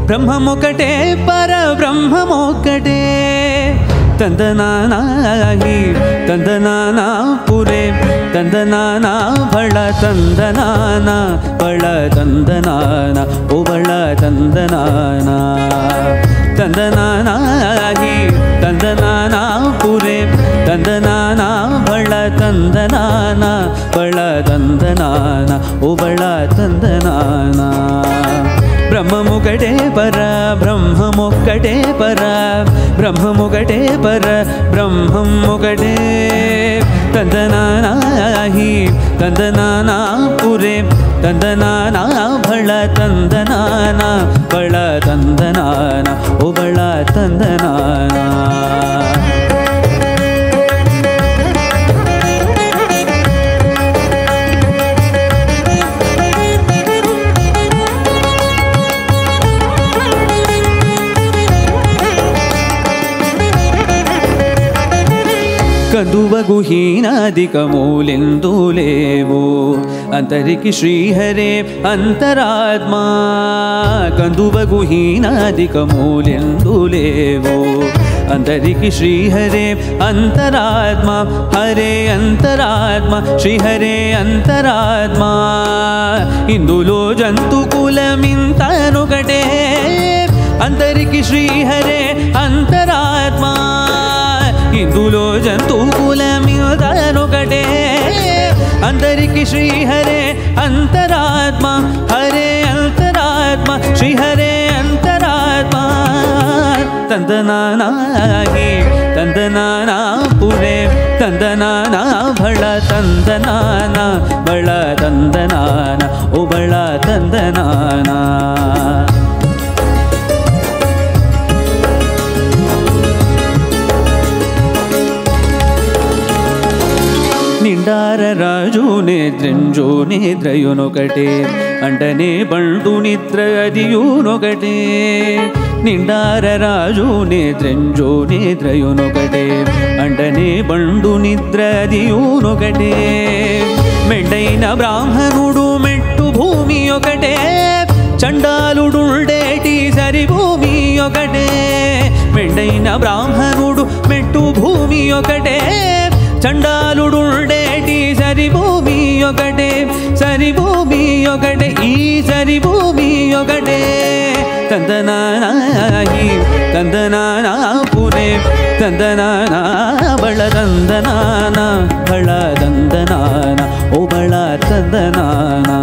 Brahmam okate para Brahmam okate ತಂದನಾನಾಹಿ ತಂದನಾನ ಪುರೆ ತಂದನಾನ ಬಳ ತಂದನಾನ ಬಳ ತಂದನಾನ ಓ ಬಳ ತಂದನಾನ ತಂದನಾನಾಹಿ ತಂದನಾನ ಪುರೆ ತಂದನಾನ ಬಳ ತಂದನಾನ ಬಳ ತಂದನಾನ ಓ ಬಳ ತಂದನಾನ ಬ್ರಹ್ಮಮುಗಡೆ ಪರ ಬ್ರಹ್ಮಮೊಕ್ಕಡೆ ಪರ ಬ್ರಹ್ಮಮುಗಡೆ ಪರ ಬ್ರಹ್ಮಮುಗಡೆ ತಂದನಾನಾಹಿ ತಂದನಾನ ಪುರೆ ತಂದನಾನ ಬಳ ತಂದನಾನ ಬಳ ತಂದನಾನ ಓ ಬಳ ತಂದನಾನ ಕಂದುವಗುಹೀನಾಧಿಕಮೂಲೆಂದೂಲೇವು ಅಂತರಿಕಿ ಶ್ರೀಹರೇ ಅಂತರಾತ್ಮ ಕಂದುವಗುಹೀನಾಧಿಕಮೂಲೆಂದೂಲೇವು ಅಂತರಿಕಿ ಶ್ರೀಹರೇ ಅಂತರಾತ್ಮ ಹರೇ ಅಂತರಾತ್ಮ ಶ್ರೀಹರೇ ಅಂತರಾತ್ಮ ಇಂದುಲೋ ಜಂತುಕುಲಮಿಂತನುಗಡೆ ಅಂತರಿಕಿ ಶ್ರೀಹರೇ ಅಂತರಾತ್ಮ ಇಂದುಲೋ ಜಂತುಕುಲಮಿಂತನುಗಡೆ अंतरिकी श्री हरे अंतरात्मा हरे अंतरात्मा श्री हरे अंतरात्मा तंदनानागी तंदनाना पुरे तंदनाना भळ तंदनाना बळ तंदनाना ओ बळ तंदनाना నిండార రాజు నేద్రంజో నిద్రయునొకటే అంటనే బండు నిద్ర అదియునొకటే నిండార రాజు నేద్రంజో నిద్రయునొకటే అంటనే బండు నిద్ర అదియునొకటే మెండైన బ్రాహ్మణుడు మెట్టు భూమి ఒకటే చండాలుడుండేటి సరి భూమి ఒకటే మెండైన బ్రాహ్మణుడు మెట్టు భూమి ఒకటే చండాలుడుండేటి సరి భూమి ఒకటే సరి భూమి ఒకటే ఈ సరి భూమి ఒకటే తందనానాహి తందనానా పురే తందనానా బళ తందనానా బళ తందనానా ఓ బళ తందనానా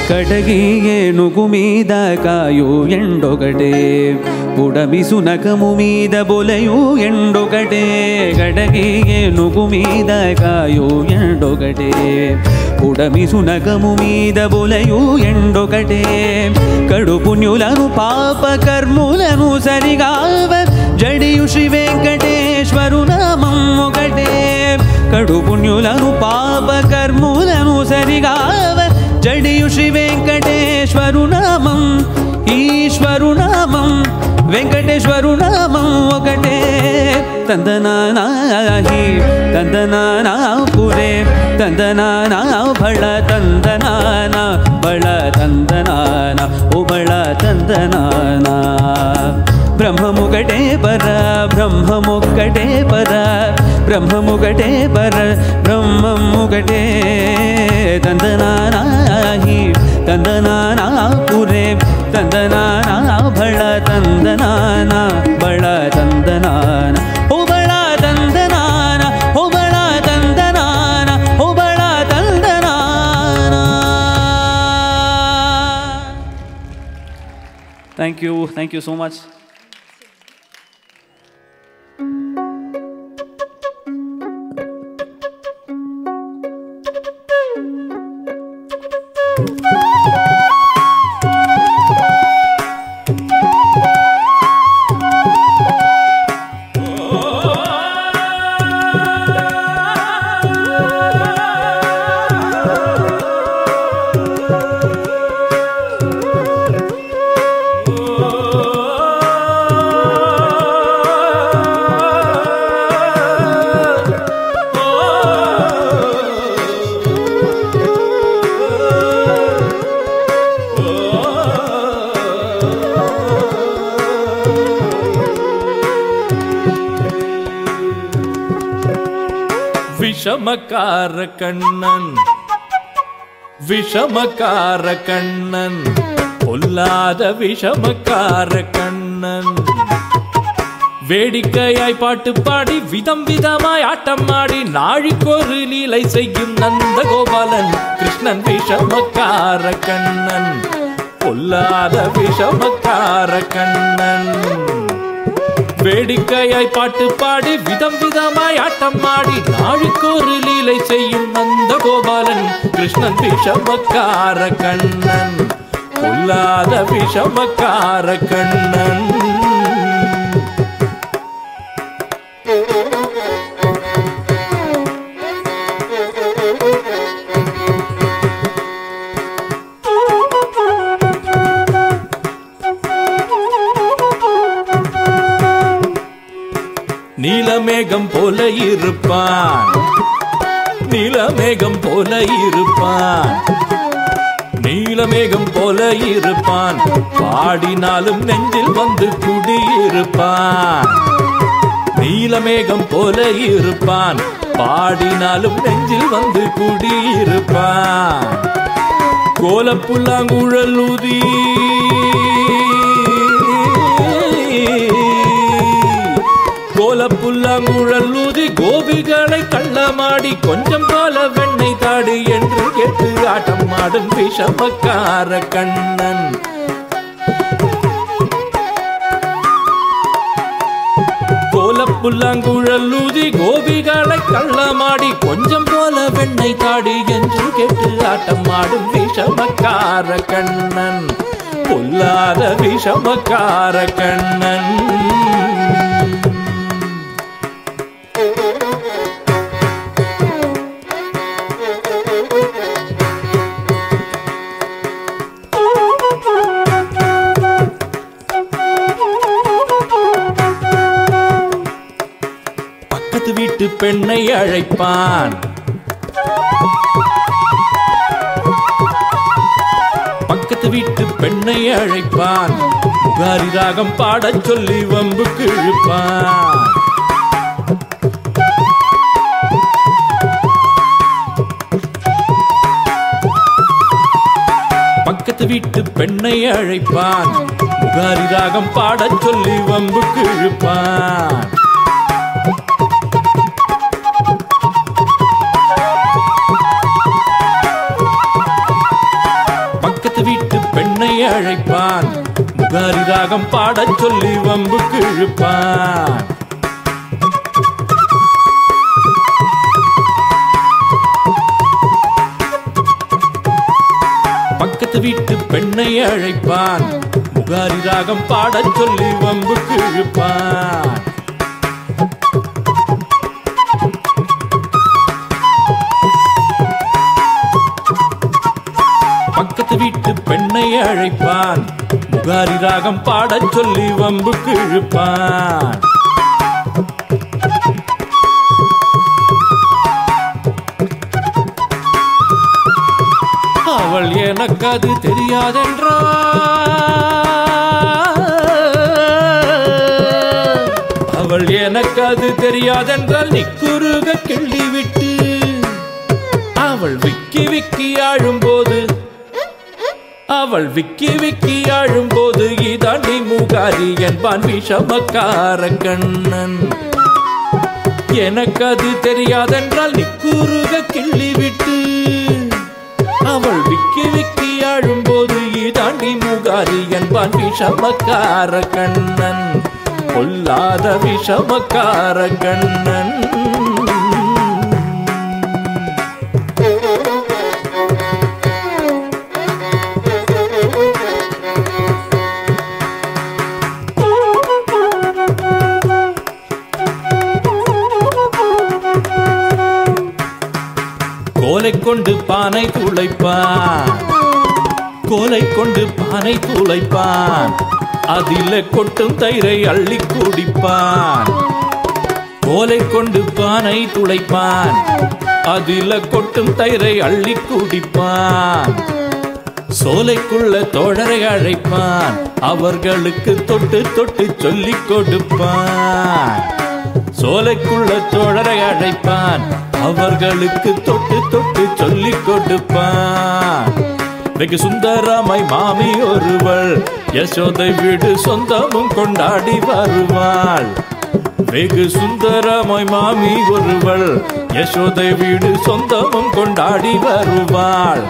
కడగి ఏనుగు మీద కాయు ఎండొకటే పుడమి సునకము మీద బొలయు ఎండొకటే కడగి ఏనుగు మీద కాయు ఎండొకటే పుడమి సునకము మీద బొలయు ఎండొకటే కడు పుణ్యులను పాప కర్ములను సరిగావ జడియు శ్రీ వెంకటేశ్వరు నామం ఒకటే కడు పుణ్యులను పాప కర్ములను సరిగావ జడియు శ్రీ వెంకటేశ్వరు నామం ఈశ్వరు నామం వెంకటేశ్వరు నామం ఒకటే తందనానాహి తందనానా పురే తందనానా బళ తందనానా బళ తందనానా ఓ బళ తందనానా బ్రహ్మముగటే పర బ్రహ్మముగటే పర బ్రహ్మముగటే పర బ్రహ్మముగటే తందనానాహి తందనానా పురే తందనానా బళ తందనానా బళ తందనానా ఓ బళ తందనానా ఓ బళ తందనానా ఓ బళ తందనానా థ్యాంక్ యూ సో మచ్. விஷமக்கார கண்ணன் விஷமக்கார கண்ணன் பொல்லாத விஷமக்கார கண்ணன் வேடிக்கையாய் பாட்டு பாடி விதம் விதமாய் ஆட்டம் ஆடி நாழிக்கொரு லீலை செய்யும் நந்த கோபாலன் கிருஷ்ணன் விஷமக்கார கண்ணன் பொல்லாத விஷமக்கார கண்ணன் வேடிக்கையாய் பாட்டு பாடி விதம் விதமாய் ஆட்டம் ஆடி நாழிக்கொரு லீலை செய்யும் நந்த கோபாலன் கிருஷ்ணன் விஷமக்கார கண்ணன் பொல்லாத விஷமக்கார கண்ணன் நீலமேகம் போல இருப்பான் நீலமேகம் போல இருப்பான் நீலமேகம் போல இருப்பான் பாடினாலும் நெஞ்சில் வந்து குடியிருப்பான் நீலமேகம் போல இருப்பான் பாடினாலும் நெஞ்சில் வந்து குடியிருப்பான் கோலப்புல்லாங்குழல் ஊதி கோலப்புல்லாங்குழல் ஊதி கோபிகளை கள்ளமாடி கொஞ்சம் போல வெண்ணெய் தாடு என்று கேட்டு ஆட்டம் ஆடும் விஷமக்கார கண்ணன் கோலப்புல்லாங்குழல் ஊதி கோபிகளை கள்ளமாடி கொஞ்சம் போல வெண்ணெய் தாடி என்று கேட்டு ஆட்டம் ஆடும் விஷமக்கார கண்ணன் பொல்லாத விஷமக்கார கண்ணன் வீட்டு பெண்ணை அழைப்பான் பக்கத்து வீட்டு பெண்ணை அழைப்பான் முகாரி ராகம் பாடச் சொல்லி வம்புக்கு இழுப்பான் பக்கத்து வீட்டு பெண்ணை அழைப்பான் முகாரி ராகம் பாடச் சொல்லி வம்புக்கு இழுப்பான் வீட்டு பெண்ணை அழைப்பான் முகாரி ராகம் பாடச் சொல்லி வம்புக்கு இழுப்பான் பக்கத்து வீட்டு பெண்ணை அழைப்பான் முகாரி ராகம் பாடச் சொல்லி வம்புக்கு இழுப்பான் பக்கத்து வீட்டு பெண்ணை அழைப்பான் முகாரி ராகம் பாடச் சொல்லி வம்புக்கு இழுப்பான் அவள் எனக்கு அது தெரியாதென்றா அவள் எனக்கு அது தெரியாதென்றால் நிக்குறுக கிள்ளி விட்டு அவள் விக்கி விக்கி ஆழும்போது அவள் விக்கி விக்கி ஆழும்போது இதாண்டி முகாரி என்பான் விஷமக்கார கண்ணன் எனக்கு அது தெரியாதென்றால் நிக்குறுக கிள்ளி விட்டு அவள் விக்கி விக்கி ஆழும்போது இதாண்டி முகாரி என்பான் விஷமக்கார கண்ணன் பொல்லாத விஷமக்கார கண்ணன் கோலை கொண்டு பானை துளைப்பான் கோலை கொண்டு பானை துளைப்பான் அதில கொட்டும் தயிரை அள்ளி குடிப்பான் கோலை கொண்டு பானை துளைப்பான் அதில கொட்டும் தயிரை அள்ளி குடிப்பான் சோலைக்குள்ள தோழரை அழைப்பான் அவர்களுக்கு தொட்டு தொட்டு சொல்லிக் கொடுப்பான் சோலைக்குள்ள தோழரை அழைப்பான் அவர்களுக்கு தொட்டு தொட்டு சொல்லிக் கொடுப்பான் வெகு சுந்தரமாய் மாமி ஒருவள் யசோதை வீடு சொந்தமும் கொண்டாடி வருவாள் வெகு சுந்தரமாய் மாமி ஒருவள் யசோதை வீடு சொந்தமும் கொண்டாடி வருவாள்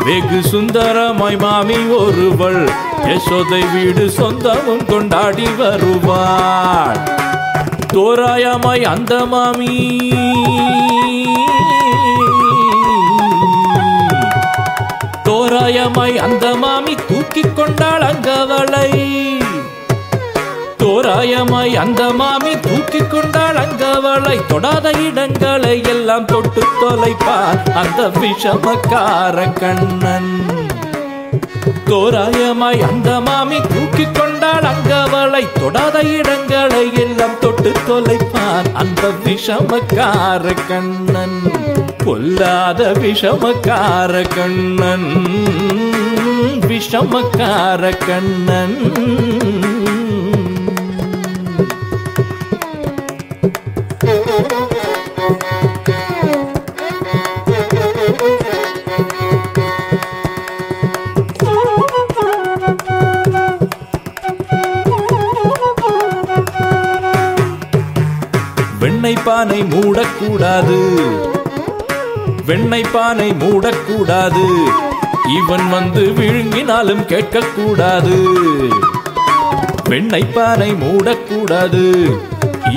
வெகு சுந்தரமாய் மாமி ஒருவள் யசோதை வீடு சொந்தமும் கொண்டாடி வருவாள் தோராயமாய் அந்த மாமி தோராயமாய் அந்த மாமி தூக்கிக் கொண்டாள் அங்கவளை தோராயமாய் அந்த மாமி தூக்கிக் கொண்டாள் அங்கவளை தொடாத இடங்களை எல்லாம் தொட்டு தொலைப்பார் அந்த விஷமக்கார கண்ணன் தோராயமாய் அந்த மாமி தூக்கிக் கொண்டாள் அங்கவளை தொடாத இடங்களை எல்லாம் தொட்டு தொலைப்பான் அந்த விஷமக்கார கண்ணன் பொல்லாத விஷமக்கார கண்ணன் விஷமக்கார கண்ணன் வெண்ணெய் பானை மூடக்கூடாது, வெண்ணெய் பானை மூடக்கூடாது, இவன் வந்து விழுங்கினாலும் கேட்கக்கூடாது. வெண்ணெய் பானை மூடக்கூடாது,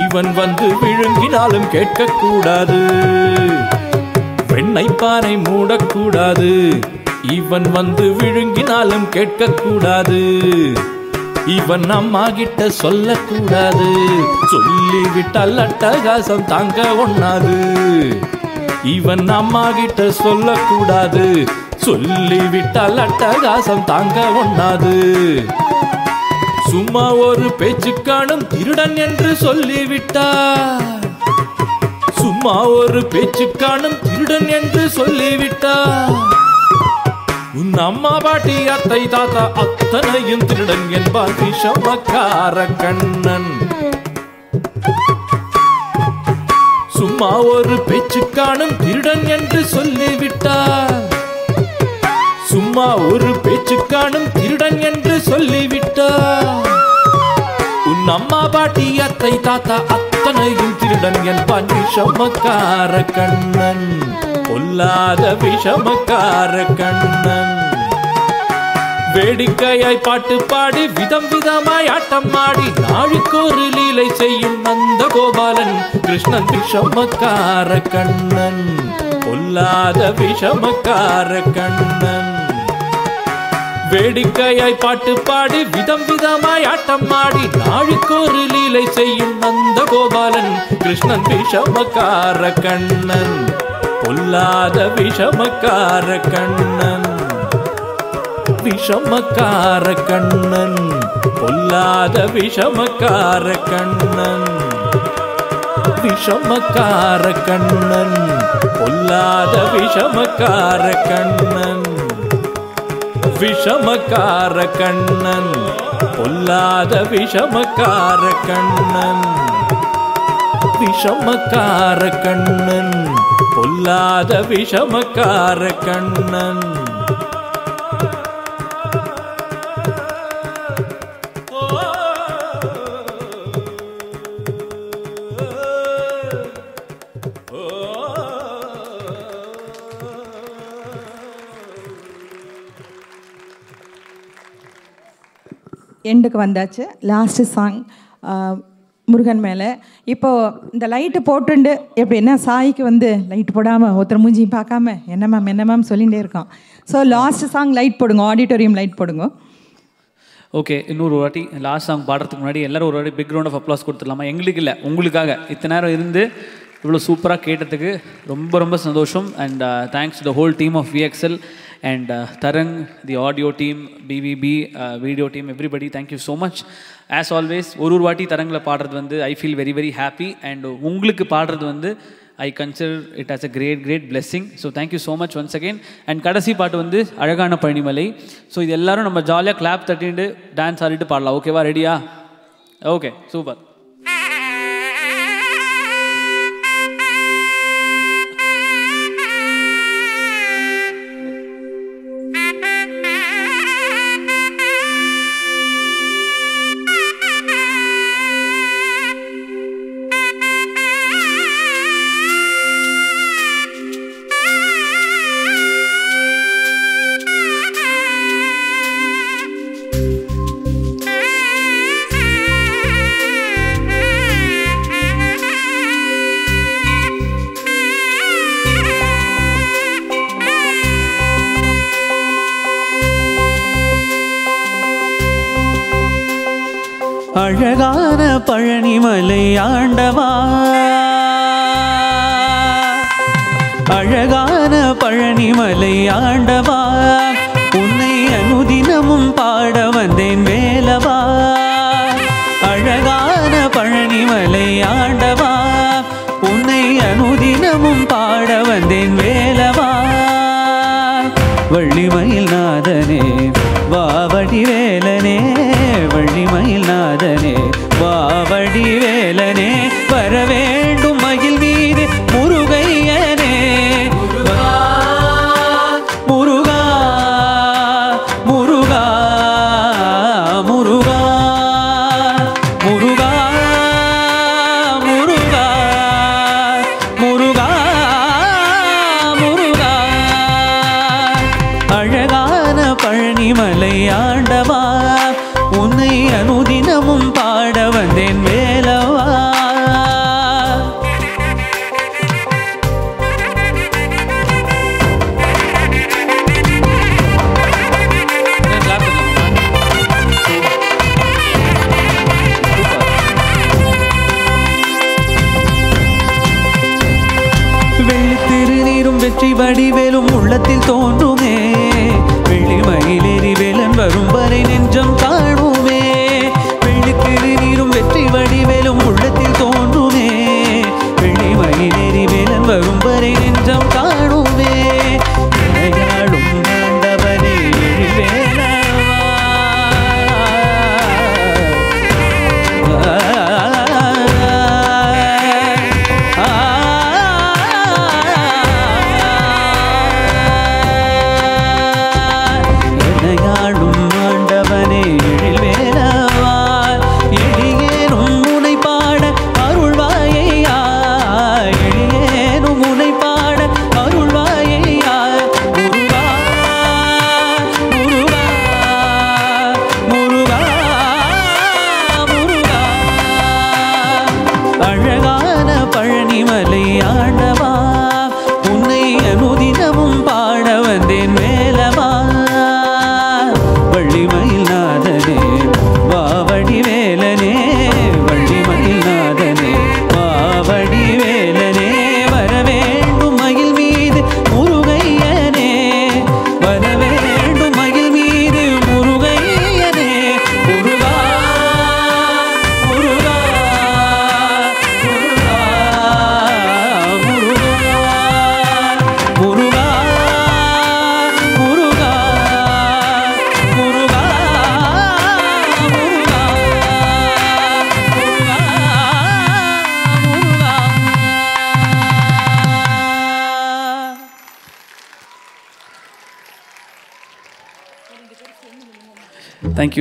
இவன் வந்து விழுங்கினாலும் கேட்கக்கூடாது. வெண்ணெய் பானை மூடக்கூடாது, இவன் வந்து விழுங்கினாலும் கேட்கக்கூடாது. இவன் அம்மா கிட்ட சொல்லக்கூடாது, சொல்லிவிட்டால் அட்டகாசம் தாங்க ஒண்ணாது. இவன் அம்மா கிட்ட சொல்லக்கூடாது, சொல்லிவிட்டால் அட்டகாசம் தாங்க ஒண்ணாது. சும்மா ஒரு பேச்சு காணும் திருடன் என்று சொல்லிவிட்டார், சும்மா ஒரு பேச்சு காணும் திருடன் என்று சொல்லிவிட்டார். உன் அம்மா பாட்டி அத்தை தாத்தா அத்தனையும் திருடன் என்பான் விஷமக்கார கண்ணன். சும்மா ஒரு பேச்சு காணும் திருடன் என்று சொல்லிவிட்டார், சும்மா ஒரு பேச்சு காணும் திருடன் என்று சொல்லிவிட்டார். உன் அம்மா பாட்டி அத்தை தாத்தா அத்தனையும் திருடன் என்பான் விஷமக்கார கண்ணன், பொல்லாத விஷமக்கார கண்ணன். வேடிக்கையாய் பாட்டு பாடி விதம் விதமாய் ஆட்டம் ஆடி நாளுக்கொரு லீலை செய்யும் நந்த கோபாலன் கிருஷ்ணன் விஷமக்கார கண்ணன், பொல்லாத விஷமக்கார கண்ணன். வேடிக்கையாய் பாட்டு பாடி விதம் விதமாய் ஆட்டம் ஆடி நாளுக்கொரு லீலை செய்யும் நந்த கோபாலன் கிருஷ்ணன் விஷமக்கார கண்ணன், பொல்லாத விஷமக்கார கண்ணன். விஷமக்கார கண்ணன், பொல்லாத விஷமக்கார கண்ணன். விஷமக்கார கண்ணன், பொல்லாத விஷமக்கார கண்ணன். விஷமக்கார கண்ணன், பொல்லாத விஷமக்கார கண்ணன். விஷமக்கார கண்ணன், பொல்லாத விஷமக்கார கண்ணன். எண்டுக்கு வந்தாச்சு. லாஸ்ட்டு சாங் முருகன் மேலே. இப்போது இந்த லைட்டு போட்டுண்டு எப்படின்னா சாய்க்கு வந்து லைட் போடாமல் ஒருத்தர் மூஞ்சியும் பார்க்காம என்ன மேம் சொல்லிகிட்டே இருக்கோம். ஸோ லாஸ்ட் சாங் லைட் போடுங்க, ஆடிட்டோரியம் லைட் போடுங்க. ஓகே, இன்னொரு வாட்டி லாஸ்ட் சாங் பாடுறதுக்கு முன்னாடி எல்லோரும் ஒரு வாட்டி பிக் ரவுண்ட் ஆஃப் அப்ளாஸ் கொடுத்துடலாமா? எங்களுக்கு இல்லை, உங்களுக்காக இத்தனை நேரம் இருந்து இவ்வளோ சூப்பராக கேட்டதுக்கு ரொம்ப ரொம்ப சந்தோஷம். And thanks to the whole team of VXL and Tarang, the audio team, BVB, video team, everybody, thank you so much. As always, ஒரு வாட்டி தரங்கில் பாடுறது வந்து I feel very very happy, and உங்களுக்கு பாடுறது வந்து I consider it as a great blessing. So thank you so much once again. And கடைசி பாட்டு வந்து அழகான பழனிமலை. ஸோ இது எல்லாரும் நம்ம ஜாலியாக கிளாப் தட்டிட்டு டான்ஸ் ஆடிட்டு பாடலாம். ஓகேவா? ரெடியா? Okay, super. அழகான பழனிமலை ஆண்டவா, அழகான பழனிமலை ஆண்டவா, உன்னை அனுதினமும் பாட வந்தேன் வேலவா. அழகான பழனிமலை ஆண்டவா, உன்னை அனுதினமும் பாட வந்தேன் வேலவா. வள்ளிமயில் நாதனே வாவடி வேலனே, வள்ளிமயில் நாதனே வாவடி வேலனே, வர வேண்டும் மயில் மீது முருகையனே. முருகா முருகா முருகா முருகா முருகா வெற்றி வடிவேலும் உள்ளத்தில் தோன்றுமே வெள்ளிமயிலேறி வேலன் வரும் வரை நெஞ்சம் காணுமே வெள்ளித்திரு நீரும் வெற்றி வடிவேலும் உள்ளத்தில் தோன்றுமே வெள்ளிமயிலேறி வேலன் வரும் வரை நெஞ்சம் காணுமே இணையாளும் ஆண்டவனே எழில்வேலவா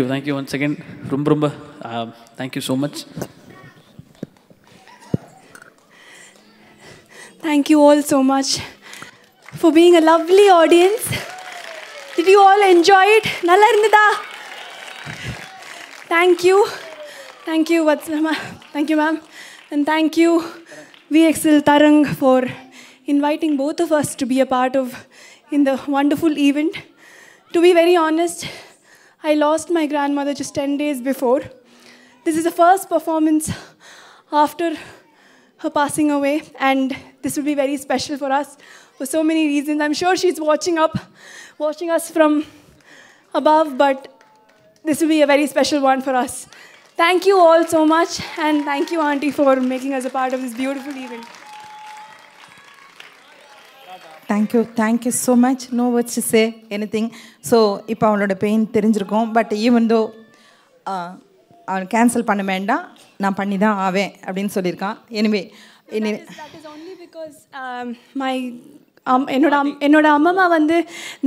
Thank you once again. Rumba, thank you so much. Thank you all so much for being a lovely audience. Did you all enjoy it? Nalla irundha? Thank you. Thank you, Vatsalama. Thank you, ma'am. And thank you, VXL Tarang, for inviting both of us to be a part of in the wonderful event. To be very honest, I lost my grandmother just 10 days before. This is the first performance after her passing away, and this will be very special for us for so many reasons. I'm sure she's watching us from above, but this will be a very special one for us. Thank you all so much, and thank you, Auntie, for making us a part of this beautiful event. Thank you so much. No words to say anything. So இப்போ அவளோட பெயின் தெரிஞ்சிருக்கும், பட் ஈவன் தோ அவன் கேன்சல் பண்ண வேண்டாம், நான் பண்ணி தான் ஆவேன் அப்படின்னு சொல்லியிருக்கான். Anyway that is only because என்னோட அம்மா வந்து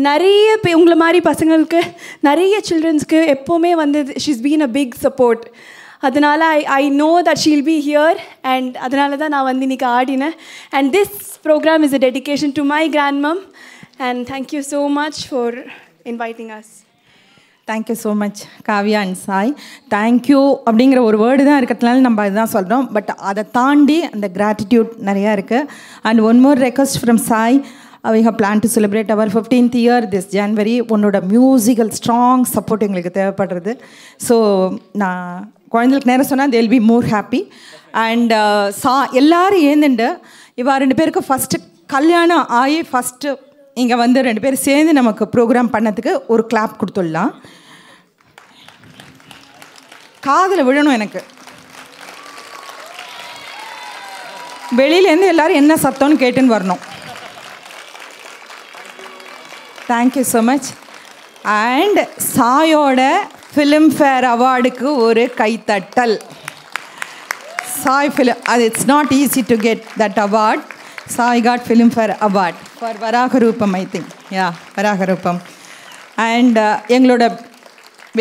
நிறைய உங்களை மாதிரி பசங்களுக்கு நிறைய சில்ட்ரன்ஸ்க்கு எப்போவுமே வந்து she's been a big support. அதனால் I know that she'll be here, and அதனால தான் நான் வந்து இன்றைக்கி ஆடினேன். And this programme is a dedication to my grandmum, and thank you so much for inviting us. Thank you so much Kavya and Sai. Thank you அப்படிங்கிற ஒரு வேர்டு தான் இருக்கிறதுனால நம்ம அதுதான் சொல்கிறோம், பட் அதை தாண்டி அந்த கிராட்டிடியூட் நிறையா இருக்குது. And one more request from Sai, we have planned to celebrate our 15th year this January. உன்னோட மியூசிக்கல் ஸ்ட்ராங் சப்போர்ட் எங்களுக்கு தேவைப்படுறது. ஸோ நான் குழந்தைகளுக்கு நேரம் சொன்னால் they'll be more happy. And எல்லோரும் ஏந்துண்டு இவா 2 பேருக்கு ஃபஸ்ட்டு கல்யாணம் ஆகி ஃபஸ்ட்டு இங்கே வந்து 2 பேரும் சேர்ந்து நமக்கு ப்ரோக்ராம் பண்ணதுக்கு ஒரு கிளாப் கொடுத்துடலாம். காதில் விழணும் எனக்கு. வெளியிலேருந்து எல்லோரும் என்ன சத்தம்னு கேட்டுன்னு வரணும். Thank you so much. அண்ட் சாயோட ஃபிலிம்ஃபேர் அவார்டுக்கு ஒரு கைத்தட்டல். சாய் அது it's not easy to get that award. Sai got Filmfare award for Varaha Roopam, I think. Yeah, Varaha Roopam. And எங்களோட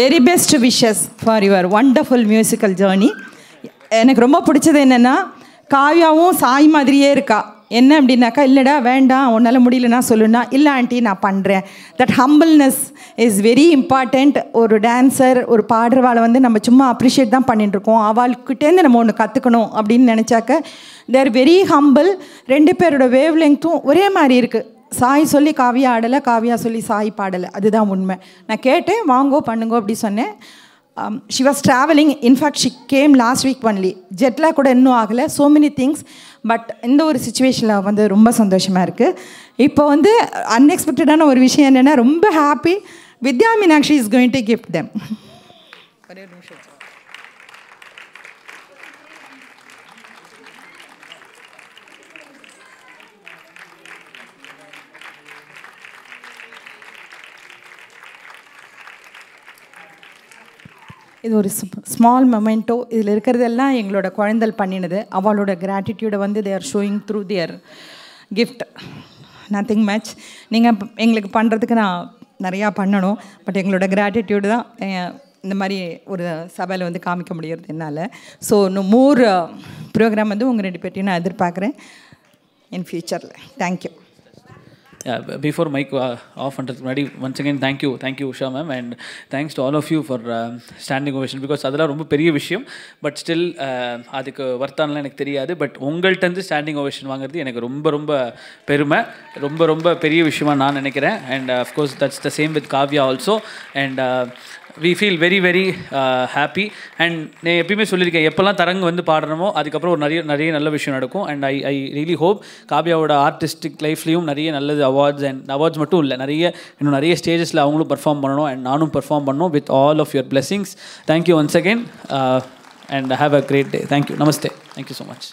very best wishes for your wonderful musical journey. எனக்கு ரொம்ப பிடிச்சது என்னென்னா, காவ்யாவும் சாய் மாதிரியே இருக்கா. என்ன அப்படின்னாக்கா, இல்லைடா வேண்டாம் உன்னால் முடியலன்னா சொல்லுன்னா, இல்லை ஆண்டி நான் பண்ணுறேன். That humbleness is very important. ஒரு டான்ஸர், ஒரு பாடுறவாளை வந்து நம்ம சும்மா அப்ரிஷியேட் தான் பண்ணிட்டுருக்கோம். அவளுக்கிட்டேருந்து நம்ம ஒன்று கற்றுக்கணும் அப்படின்னு நினச்சாக்க தேர் வெரி ஹம்பிள். 2 பேரோட வேவ் லெங்க்த்தும் ஒரே மாதிரி இருக்குது. சாய் சொல்லி காவியா ஆடலை, காவியா சொல்லி சாய் பாடலை. அதுதான் உண்மை. நான் கேட்டேன், வாங்கோ பண்ணுங்கோ அப்படி சொன்னேன். She was travelling. In fact she came last week only. ஜெட்லாம் கூட இன்னும் ஆகலை. So many things. பட் இந்த ஒரு சுச்சுவேஷனில் வந்து ரொம்ப சந்தோஷமாக இருக்குது. இப்போ வந்து அன்எக்ஸ்பெக்டடான ஒரு விஷயம் என்னென்னா, ரொம்ப happy. Vidya Meenakshi is going to gift them. இது ஒரு ஸ்மால் மொமெண்ட்டோ. இதில் இருக்கிறதெல்லாம் எங்களோட குழந்தைகள் பண்ணினது. அவளோட கிராட்டிடியூடை வந்து they are showing through their gift. Nothing much. நீங்கள் எங்களுக்கு பண்ணுறதுக்கு நான் நிறையா பண்ணணும். பட் எங்களோட கிராட்டிடியூடு தான் இந்த மாதிரி ஒரு சபையில் வந்து காமிக்க முடியறது என்னால். ஸோ இன்னும் மோர் ப்ரோக்ராம் வந்து உங்கள் 2 பேர்ட்டையும் நான் எதிர்பார்க்குறேன் இன் ஃபியூச்சரில். தேங்க்யூ. Before mic off பண்ணுறதுக்கு முன்னாடி once again thank you Usha ma'am, and thanks to all of you for standing ovation, because அதெல்லாம் ரொம்ப பெரிய விஷயம். பட் ஸ்டில் அதுக்கு வர்த்தானலாம் எனக்கு தெரியாது. பட் உங்கள்கிட்டருந்து ஸ்டாண்டிங் ஓவேஷன் வாங்குறது எனக்கு ரொம்ப ரொம்ப பெருமை, ரொம்ப ரொம்ப பெரிய விஷயமா நான் நினைக்கிறேன். And of course that's the same with Kavya also. And we feel very very happy. And நான் எப்பயுமே சொல்லியிருக்கேன், எப்போல்லாம் தரங்கு வந்து பாடுறோமோ அதுக்கப்புறம் ஒரு நிறைய நல்ல விஷயம் நடக்கும். அண்ட் ஐ ரியலி ஹோப் காவ்யாவோட ஆர்டிஸ்டிக் லைஃப்லேயும் நிறைய நல்லது அவார்ட்ஸ் மட்டும் இல்லை, இன்னும் நிறைய ஸ்டேஜஸில் அவங்களும் பர்ஃபார்ம் பண்ணணும் அண்ட் நானும் பர்ஃபார்ம் பண்ணணும் with all of your blessings. Thank you once again and have a great day. Thank you. Namaste. Thank you so much.